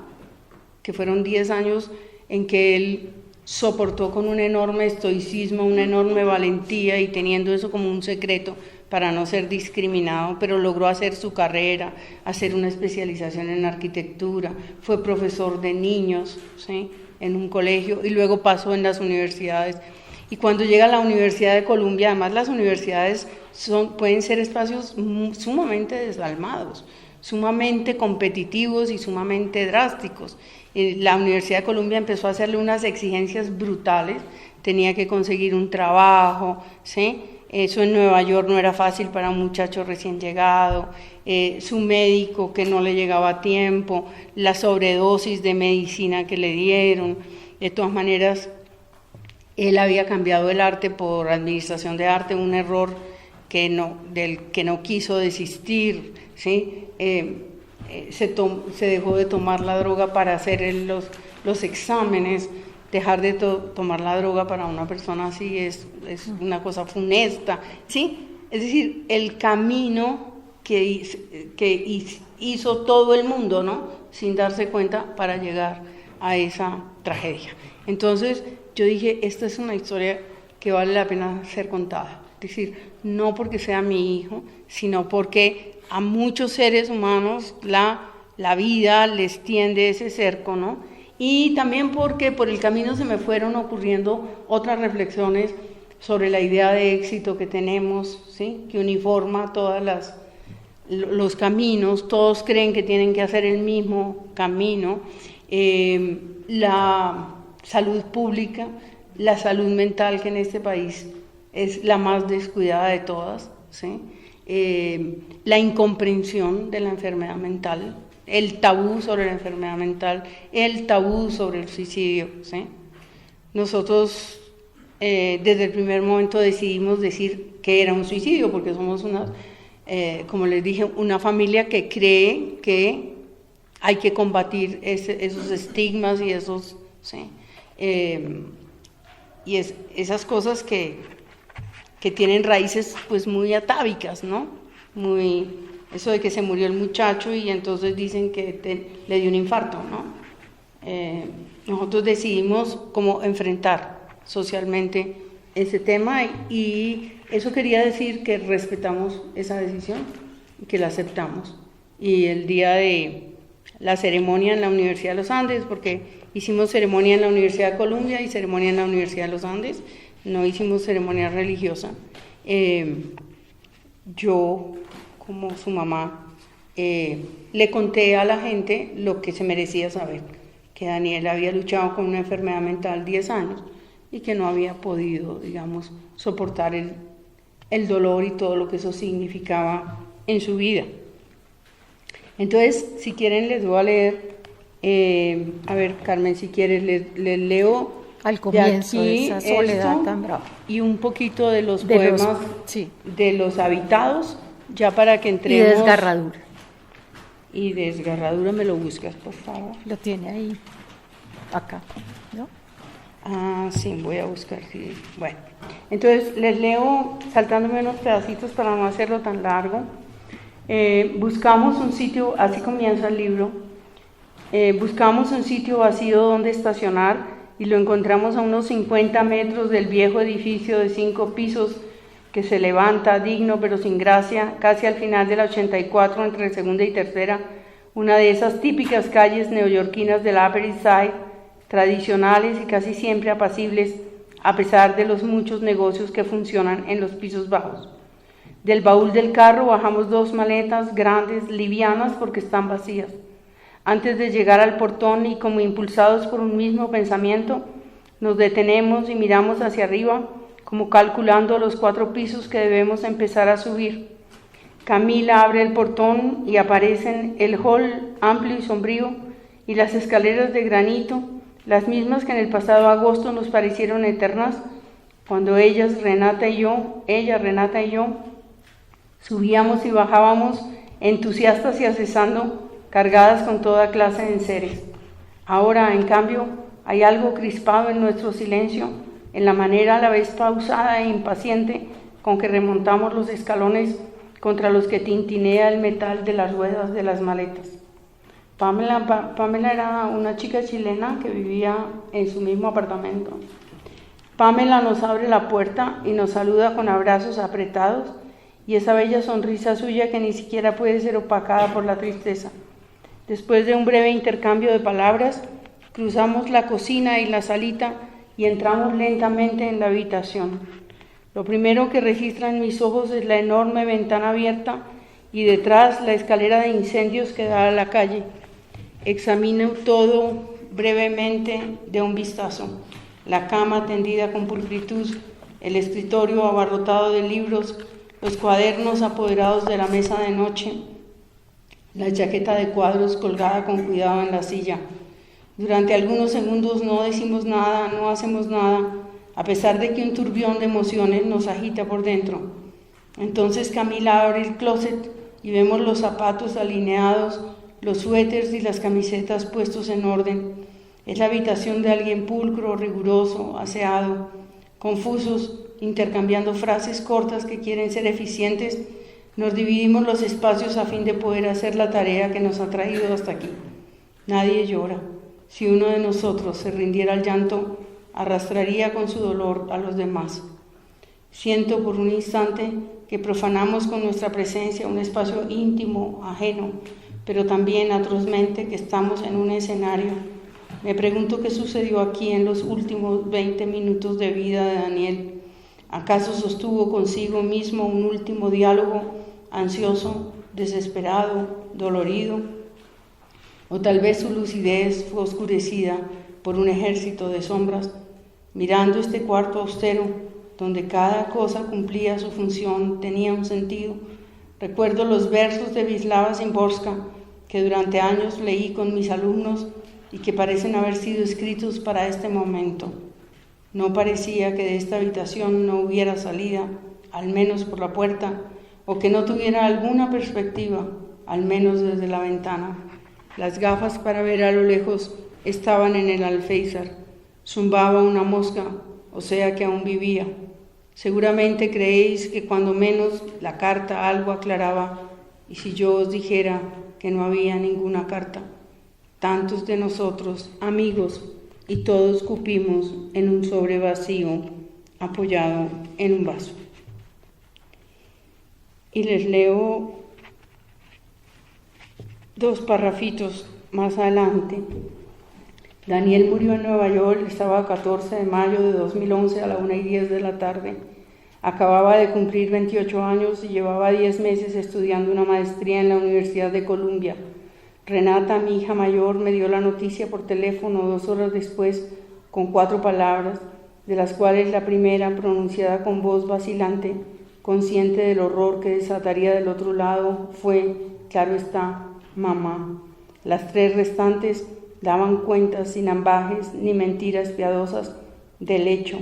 que fueron 10 años en que él soportó con un enorme estoicismo, una enorme valentía, y teniendo eso como un secreto, para no ser discriminado, pero logró hacer su carrera, hacer una especialización en arquitectura, fue profesor de niños, ¿sí?, en un colegio y luego pasó en las universidades. Y cuando llega a la Universidad de Columbia, además las universidades pueden ser espacios sumamente desalmados, sumamente competitivos y sumamente drásticos. La Universidad de Columbia empezó a hacerle unas exigencias brutales, tenía que conseguir un trabajo, ¿sí? Eso en Nueva York no era fácil para un muchacho recién llegado, su médico que no le llegaba a tiempo, la sobredosis de medicina que le dieron. De todas maneras, él había cambiado el arte por administración de arte, un error del que no quiso desistir, ¿sí? Se dejó de tomar la droga para hacer los exámenes. Dejar de tomar la droga para una persona así es una cosa funesta, ¿sí? Es decir, el camino que hizo todo el mundo, ¿no?, sin darse cuenta para llegar a esa tragedia. Entonces yo dije, esta es una historia que vale la pena ser contada. Es decir, no porque sea mi hijo, sino porque a muchos seres humanos la vida les tiende ese cerco, ¿no? Y también porque por el camino se me fueron ocurriendo otras reflexiones sobre la idea de éxito que tenemos, ¿sí?, que uniforma todos los caminos, todos creen que tienen que hacer el mismo camino, la salud pública, la salud mental, que en este país es la más descuidada de todas, ¿sí?, la incomprensión de la enfermedad mental, el tabú sobre la enfermedad mental, el tabú sobre el suicidio, ¿sí? Nosotros desde el primer momento decidimos decir que era un suicidio, porque somos como les dije, una familia que cree que hay que combatir esos estigmas y esos, ¿sí?, esas cosas que tienen raíces pues muy atávicas, ¿no? Eso de que se murió el muchacho y entonces dicen que le dio un infarto, ¿no? Nosotros decidimos cómo enfrentar socialmente ese tema y eso quería decir que respetamos esa decisión, que la aceptamos. Y el día de la ceremonia en la Universidad de los Andes, porque hicimos ceremonia en la Universidad de Columbia y ceremonia en la Universidad de los Andes, no hicimos ceremonia religiosa, yo, como su mamá, le conté a la gente lo que se merecía saber, que Daniel había luchado con una enfermedad mental 10 años y que no había podido, digamos, soportar el dolor y todo lo que eso significaba en su vida. Entonces, si quieren les voy a leer, a ver, Carmen, si quieres les leo al comienzo de aquí esa soledad tan brava y un poquito de los poemas de los habitados, ya para que entremos. Y desgarradura. Y desgarradura, me lo buscas, por favor. Lo tiene ahí, acá, ¿no? Ah, sí, voy a buscar, sí. Bueno, entonces les leo saltándome unos pedacitos para no hacerlo tan largo. Buscamos un sitio, así comienza el libro, buscamos un sitio vacío donde estacionar y lo encontramos a unos 50 metros del viejo edificio de 5 pisos que se levanta, digno pero sin gracia, casi al final de la 84 entre segunda y tercera, una de esas típicas calles neoyorquinas del Upper East Side, tradicionales y casi siempre apacibles, a pesar de los muchos negocios que funcionan en los pisos bajos. Del baúl del carro bajamos 2 maletas grandes, livianas porque están vacías. Antes de llegar al portón y como impulsados por un mismo pensamiento, nos detenemos y miramos hacia arriba, como calculando los 4 pisos que debemos empezar a subir. Camila abre el portón y aparecen el hall amplio y sombrío y las escaleras de granito, las mismas que en el pasado agosto nos parecieron eternas, cuando ella, Renata y yo, subíamos y bajábamos entusiastas y accesando, cargadas con toda clase de enseres. Ahora, en cambio, hay algo crispado en nuestro silencio, en la manera a la vez pausada e impaciente con que remontamos los escalones contra los que tintinea el metal de las ruedas de las maletas. Pamela era una chica chilena que vivía en su mismo apartamento. Pamela nos abre la puerta y nos saluda con abrazos apretados y esa bella sonrisa suya que ni siquiera puede ser opacada por la tristeza. Después de un breve intercambio de palabras, cruzamos la cocina y la salita y entramos lentamente en la habitación. Lo primero que registran mis ojos es la enorme ventana abierta y detrás la escalera de incendios que da a la calle. Examino todo brevemente de un vistazo. La cama tendida con pulcritud, el escritorio abarrotado de libros, los cuadernos apoderados de la mesa de noche, la chaqueta de cuadros colgada con cuidado en la silla. Durante algunos segundos no decimos nada, no hacemos nada, a pesar de que un turbión de emociones nos agita por dentro. Entonces Camila abre el closet y vemos los zapatos alineados, los suéteres y las camisetas puestos en orden. Es la habitación de alguien pulcro, riguroso, aseado. Confusos, intercambiando frases cortas que quieren ser eficientes, nos dividimos los espacios a fin de poder hacer la tarea que nos ha traído hasta aquí. Nadie llora. Si uno de nosotros se rindiera al llanto, arrastraría con su dolor a los demás. Siento por un instante que profanamos con nuestra presencia un espacio íntimo, ajeno, pero también atrozmente que estamos en un escenario. Me pregunto qué sucedió aquí en los últimos 20 minutos de vida de Daniel. ¿Acaso sostuvo consigo mismo un último diálogo, ansioso, desesperado, dolorido? O tal vez su lucidez fue oscurecida por un ejército de sombras. Mirando este cuarto austero, donde cada cosa cumplía su función, tenía un sentido. Recuerdo los versos de Wisława Szymborska, que durante años leí con mis alumnos y que parecen haber sido escritos para este momento. No parecía que de esta habitación no hubiera salida, al menos por la puerta, o que no tuviera alguna perspectiva, al menos desde la ventana. Las gafas para ver a lo lejos estaban en el alféizar. Zumbaba una mosca, o sea que aún vivía. Seguramente creéis que cuando menos la carta algo aclaraba, y si yo os dijera que no había ninguna carta, tantos de nosotros, amigos, y todos cupimos en un sobre vacío apoyado en un vaso. Y les leo 2 parrafitos más adelante. Daniel murió en Nueva York el sábado 14 de mayo de 2011 a la 1:10 de la tarde. Acababa de cumplir 28 años y llevaba 10 meses estudiando una maestría en la Universidad de Columbia. Renata, mi hija mayor, me dio la noticia por teléfono 2 horas después con 4 palabras, de las cuales la primera, pronunciada con voz vacilante, consciente del horror que desataría del otro lado, fue, claro está, mamá. Las 3 restantes daban cuenta sin ambajes ni mentiras piadosas del hecho,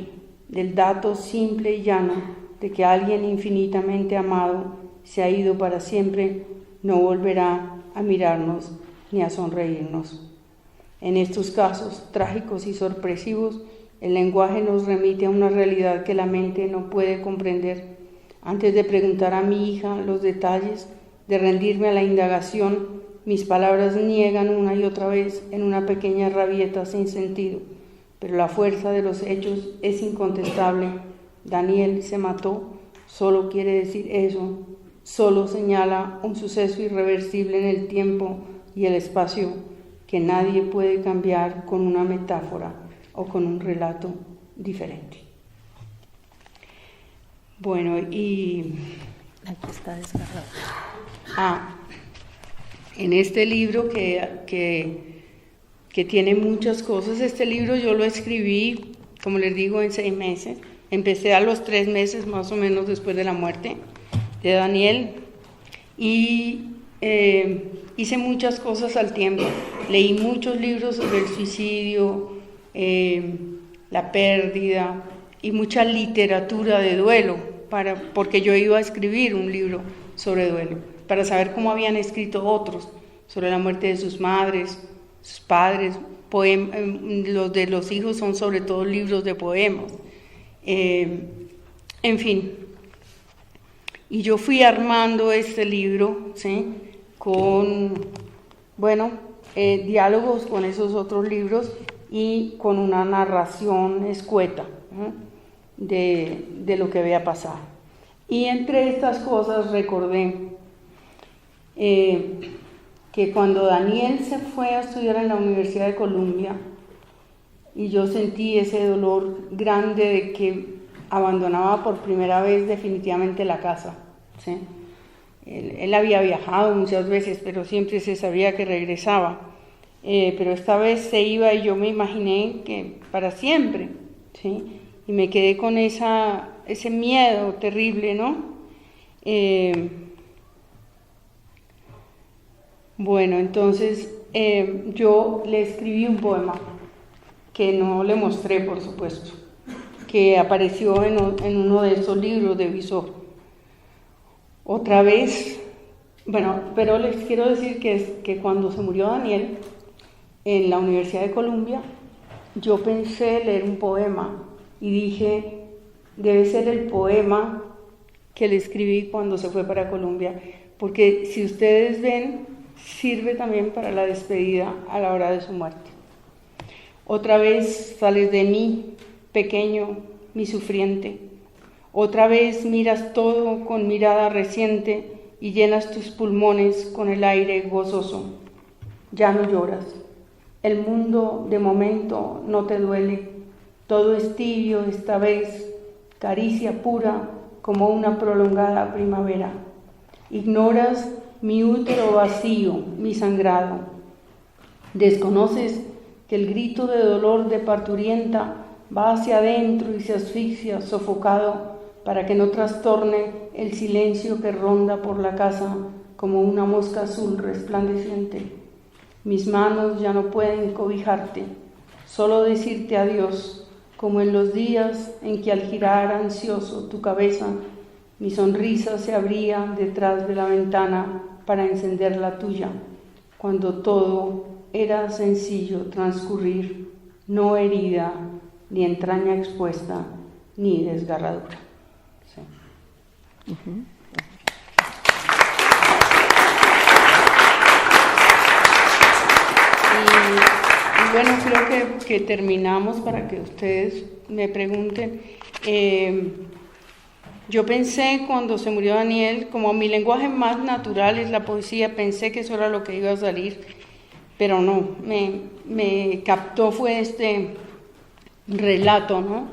del dato simple y llano de que alguien infinitamente amado se ha ido para siempre, no volverá a mirarnos ni a sonreírnos. En estos casos trágicos y sorpresivos, el lenguaje nos remite a una realidad que la mente no puede comprender. Antes de preguntar a mi hija los detalles, de rendirme a la indagación, mis palabras niegan una y otra vez en una pequeña rabieta sin sentido, pero la fuerza de los hechos es incontestable. Daniel se mató, solo quiere decir eso, solo señala un suceso irreversible en el tiempo y el espacio que nadie puede cambiar con una metáfora o con un relato diferente. Bueno, y aquí está descargado. En este libro que tiene muchas cosas, este libro yo lo escribí, como les digo, en 6 meses. Empecé a los 3 meses más o menos después de la muerte de Daniel y hice muchas cosas al tiempo. Leí muchos libros sobre el suicidio, la pérdida y mucha literatura de duelo, porque yo iba a escribir un libro sobre duelo, para saber cómo habían escrito otros sobre la muerte de sus madres, sus padres. Los de los hijos son sobre todo libros de poemas. En fin, y yo fui armando este libro, ¿sí? Con, diálogos con esos otros libros y con una narración escueta, ¿no? de lo que había pasado. Y entre estas cosas recordé que cuando Daniel se fue a estudiar en la Universidad de Columbia, y yo sentí ese dolor grande de que abandonaba por primera vez definitivamente la casa, ¿sí? Él había viajado muchas veces, pero siempre se sabía que regresaba. Pero esta vez se iba y yo me imaginé que para siempre, ¿sí? Y me quedé con ese miedo terrible, ¿no? Bueno, entonces yo le escribí un poema que no le mostré, por supuesto, que apareció en uno de esos libros de Visor. Otra vez, bueno, pero les quiero decir que cuando se murió Daniel en la Universidad de Columbia, yo pensé leer un poema y dije, debe ser el poema que le escribí cuando se fue para Colombia, porque si ustedes ven, sirve también para la despedida a la hora de su muerte. Otra vez sales de mí, pequeño, mi sufriente. Otra vez miras todo con mirada reciente y llenas tus pulmones con el aire gozoso. Ya no lloras. El mundo de momento no te duele. Todo es tibio esta vez, caricia pura como una prolongada primavera. Ignoras mi útero vacío, mi sangrado. Desconoces que el grito de dolor de parturienta va hacia adentro y se asfixia sofocado para que no trastorne el silencio que ronda por la casa como una mosca azul resplandeciente. Mis manos ya no pueden cobijarte, solo decirte adiós, como en los días en que al girar ansioso tu cabeza, mi sonrisa se abría detrás de la ventana para encender la tuya, cuando todo era sencillo transcurrir, no herida, ni entraña expuesta, ni desgarradura. Sí. Uh-huh. Y bueno, creo que terminamos para que ustedes me pregunten. Yo pensé cuando se murió Daniel, como mi lenguaje más natural es la poesía, pensé que eso era lo que iba a salir, pero no, me captó fue este relato, ¿no?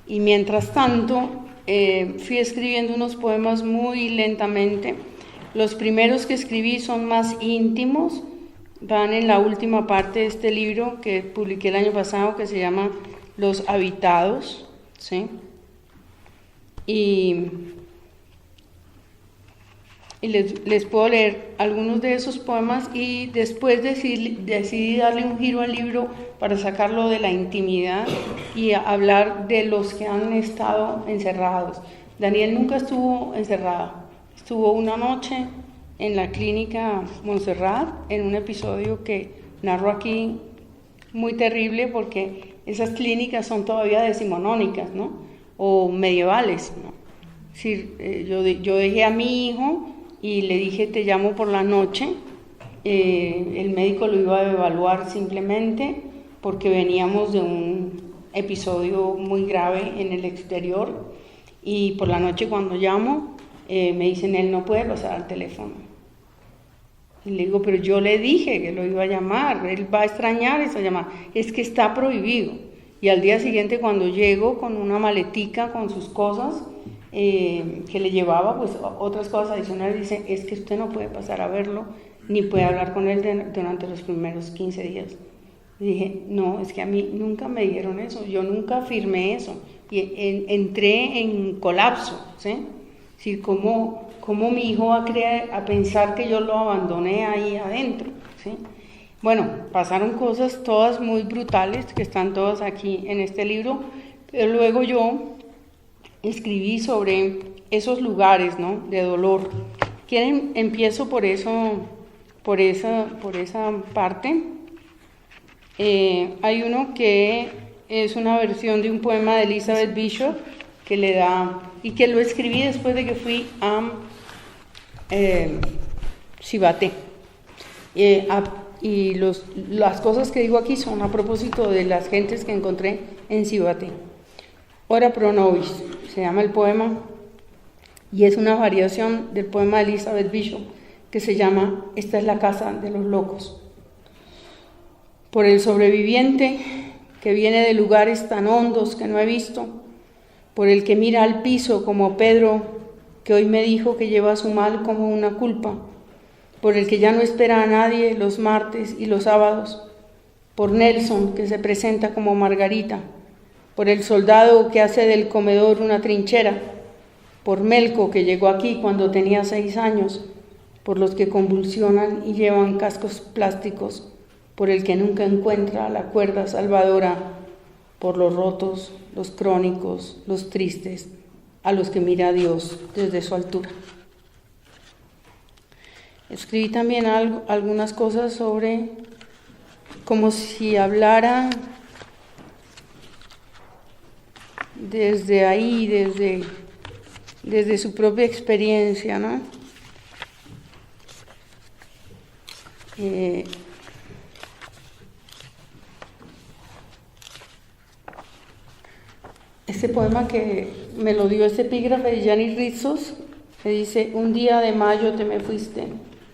Y mientras tanto fui escribiendo unos poemas muy lentamente. Los primeros que escribí son más íntimos, van en la última parte de este libro que publiqué el año pasado, que se llama Los Habitados, ¿sí? Y les puedo leer algunos de esos poemas y después decidí darle un giro al libro para sacarlo de la intimidad y hablar de los que han estado encerrados. Daniel nunca estuvo encerrado, estuvo una noche en la clínica Montserrat en un episodio que narro aquí muy terrible porque esas clínicas son todavía decimonónicas, ¿no? O medievales, ¿no? Es decir, yo dejé a mi hijo y le dije, te llamo por la noche. El médico lo iba a evaluar simplemente porque veníamos de un episodio muy grave en el exterior y por la noche cuando llamo me dicen, él no puede pasar al teléfono. Y le digo, pero yo le dije que lo iba a llamar, él va a extrañar esa llamada, es que está prohibido. Y al día siguiente cuando llego con una maletica con sus cosas que le llevaba, pues otras cosas adicionales, dice, es que usted no puede pasar a verlo, ni puede hablar con él durante los primeros 15 días. Y dije, no, es que a mí nunca me dijeron eso, yo nunca firmé eso. Y entré en colapso, ¿sí? Es decir, ¿cómo mi hijo va a pensar que yo lo abandoné ahí adentro? ¿Sí? Bueno, pasaron cosas todas muy brutales, que están todas aquí en este libro, pero luego yo escribí sobre esos lugares, ¿no?, de dolor. ¿Quieren? Empiezo por esa parte. Hay uno que es una versión de un poema de Elizabeth Bishop que le da, y que lo escribí después de que fui a Cibaté. Y las cosas que digo aquí son a propósito de las gentes que encontré en Cibaté. Ora pro nobis, se llama el poema, y es una variación del poema de Elizabeth Bishop que se llama Esta es la casa de los locos. Por el sobreviviente que viene de lugares tan hondos que no he visto, por el que mira al piso como Pedro, que hoy me dijo que lleva su mal como una culpa, por el que ya no espera a nadie los martes y los sábados, por Nelson, que se presenta como Margarita, por el soldado que hace del comedor una trinchera, por Melco, que llegó aquí cuando tenía 6 años, por los que convulsionan y llevan cascos plásticos, por el que nunca encuentra la cuerda salvadora, por los rotos, los crónicos, los tristes, a los que mira a Dios desde su altura. Escribí también algunas cosas sobre, como si hablara desde ahí, desde su propia experiencia, ¿no? Este poema que me lo dio este epígrafe de Yanis Ritsos, que dice: un día de mayo te me fuiste,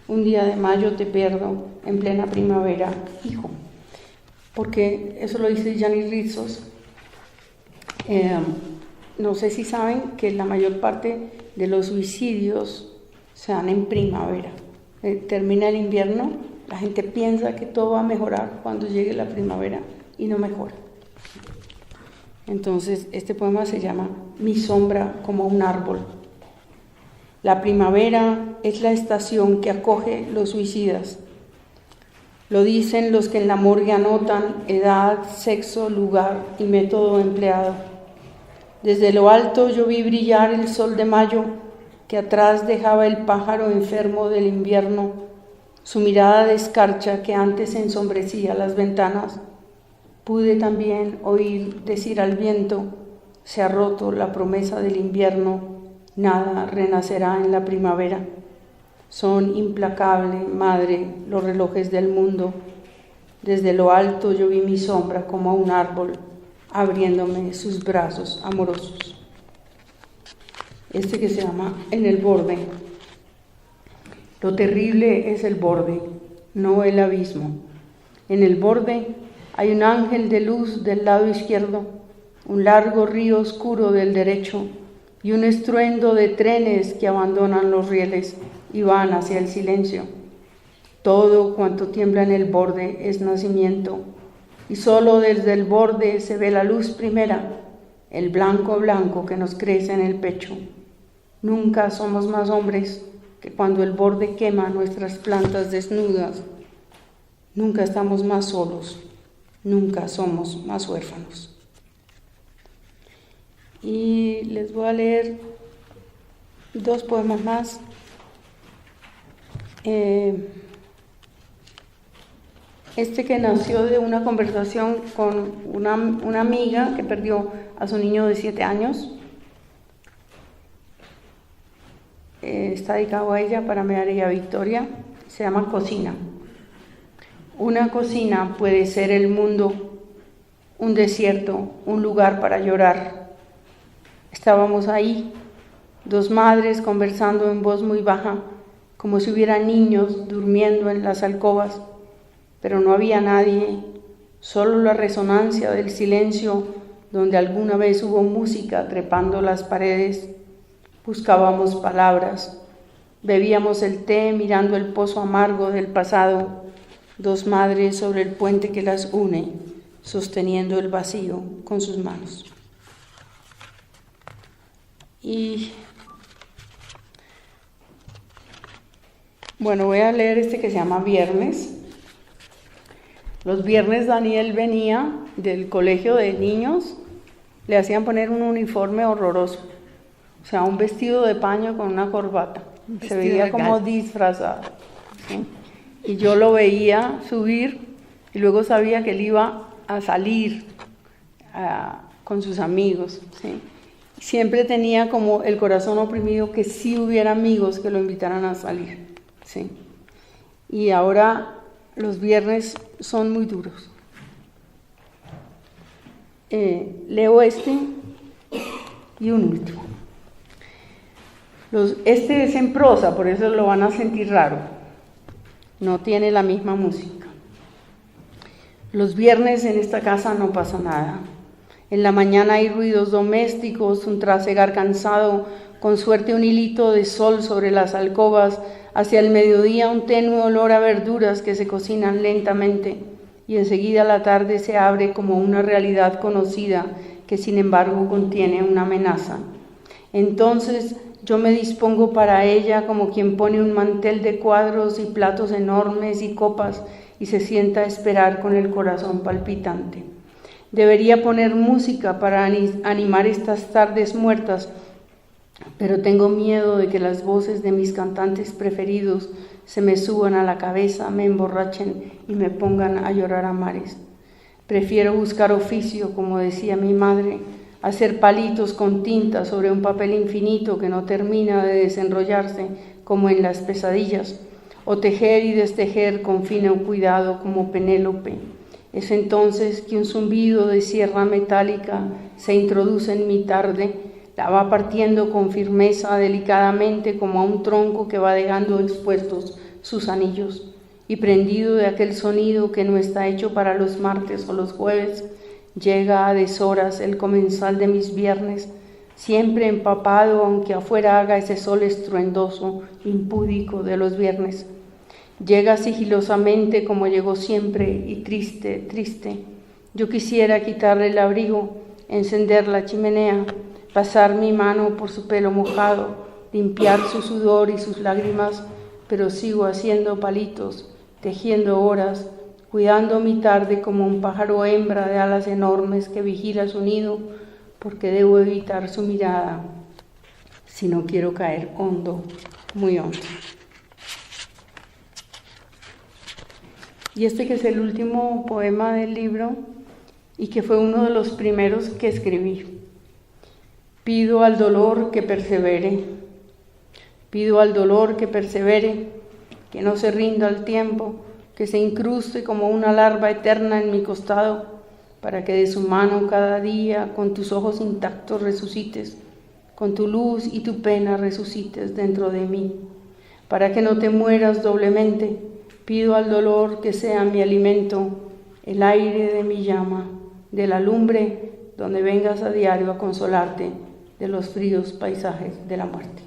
un día de mayo te pierdo, en plena primavera, hijo. Porque eso lo dice Yanis Ritsos. No sé si saben que la mayor parte de los suicidios se dan en primavera. Termina el invierno, la gente piensa que todo va a mejorar cuando llegue la primavera y no mejora. Entonces, este poema se llama Mi sombra como un árbol. La primavera es la estación que acoge los suicidas. Lo dicen los que en la morgue anotan edad, sexo, lugar y método empleado. Desde lo alto yo vi brillar el sol de mayo, que atrás dejaba el pájaro enfermo del invierno, su mirada de escarcha que antes ensombrecía las ventanas. Pude también oír decir al viento: se ha roto la promesa del invierno, nada renacerá en la primavera. Son implacable, madre, los relojes del mundo. Desde lo alto yo vi mi sombra como un árbol, abriéndome sus brazos amorosos. Este que se llama En el borde. Lo terrible es el borde, no el abismo. En el borde hay un ángel de luz del lado izquierdo, un largo río oscuro del derecho y un estruendo de trenes que abandonan los rieles y van hacia el silencio. Todo cuanto tiembla en el borde es nacimiento, y solo desde el borde se ve la luz primera, el blanco blanco que nos crece en el pecho. Nunca somos más hombres que cuando el borde quema nuestras plantas desnudas. Nunca estamos más solos, nunca somos más huérfanos. Y les voy a leer 2 poemas más. Este que nació de una conversación con una amiga que perdió a su niño de 7 años. Está dedicado a ella, para María Victoria. Se llama Cocina. Una cocina puede ser el mundo, un desierto, un lugar para llorar. Estábamos ahí, 2 madres conversando en voz muy baja, como si hubiera niños durmiendo en las alcobas, pero no había nadie, solo la resonancia del silencio donde alguna vez hubo música trepando las paredes. Buscábamos palabras, bebíamos el té mirando el pozo amargo del pasado, 2 madres sobre el puente que las une, sosteniendo el vacío con sus manos. Y bueno, voy a leer este que se llama Viernes. Los viernes Daniel venía del colegio de niños, le hacían poner un uniforme horroroso, o sea, un vestido de paño con una corbata, se veía como disfrazado, ¿sí? Y yo lo veía subir y luego sabía que él iba a salir con sus amigos, ¿sí? Siempre tenía como el corazón oprimido que sí hubiera amigos que lo invitaran a salir, ¿sí? Y ahora los viernes son muy duros. Leo este y un último. Este es en prosa, por eso lo van a sentir raro. No tiene la misma música. Los viernes en esta casa no pasa nada. En la mañana hay ruidos domésticos, un trasegar cansado, con suerte un hilito de sol sobre las alcobas, hacia el mediodía un tenue olor a verduras que se cocinan lentamente, y enseguida la tarde se abre como una realidad conocida que sin embargo contiene una amenaza. Entonces yo me dispongo para ella como quien pone un mantel de cuadros y platos enormes y copas y se sienta a esperar con el corazón palpitante. Debería poner música para animar estas tardes muertas, pero tengo miedo de que las voces de mis cantantes preferidos se me suban a la cabeza, me emborrachen y me pongan a llorar a mares. Prefiero buscar oficio, como decía mi madre, hacer palitos con tinta sobre un papel infinito que no termina de desenrollarse como en las pesadillas, o tejer y destejer con fino cuidado como Penélope. Es entonces que un zumbido de sierra metálica se introduce en mi tarde, la va partiendo con firmeza, delicadamente, como a un tronco que va dejando expuestos sus anillos, y prendido de aquel sonido que no está hecho para los martes o los jueves, llega a deshoras el comensal de mis viernes, siempre empapado, aunque afuera haga ese sol estruendoso, impúdico de los viernes. Llega sigilosamente como llegó siempre y triste, triste. Yo quisiera quitarle el abrigo, encender la chimenea, pasar mi mano por su pelo mojado, limpiar su sudor y sus lágrimas, pero sigo haciendo palitos, tejiendo horas, cuidando mi tarde como un pájaro hembra de alas enormes que vigila su nido, porque debo evitar su mirada si no quiero caer hondo, muy hondo. Y este que es el último poema del libro y que fue uno de los primeros que escribí. Pido al dolor que persevere, pido al dolor que persevere, que no se rinda al tiempo, que se incruste como una larva eterna en mi costado, para que de su mano cada día con tus ojos intactos resucites, con tu luz y tu pena resucites dentro de mí, para que no te mueras doblemente. Pido al dolor que sea mi alimento, el aire de mi llama, de la lumbre donde vengas a diario a consolarte de los fríos paisajes de la muerte.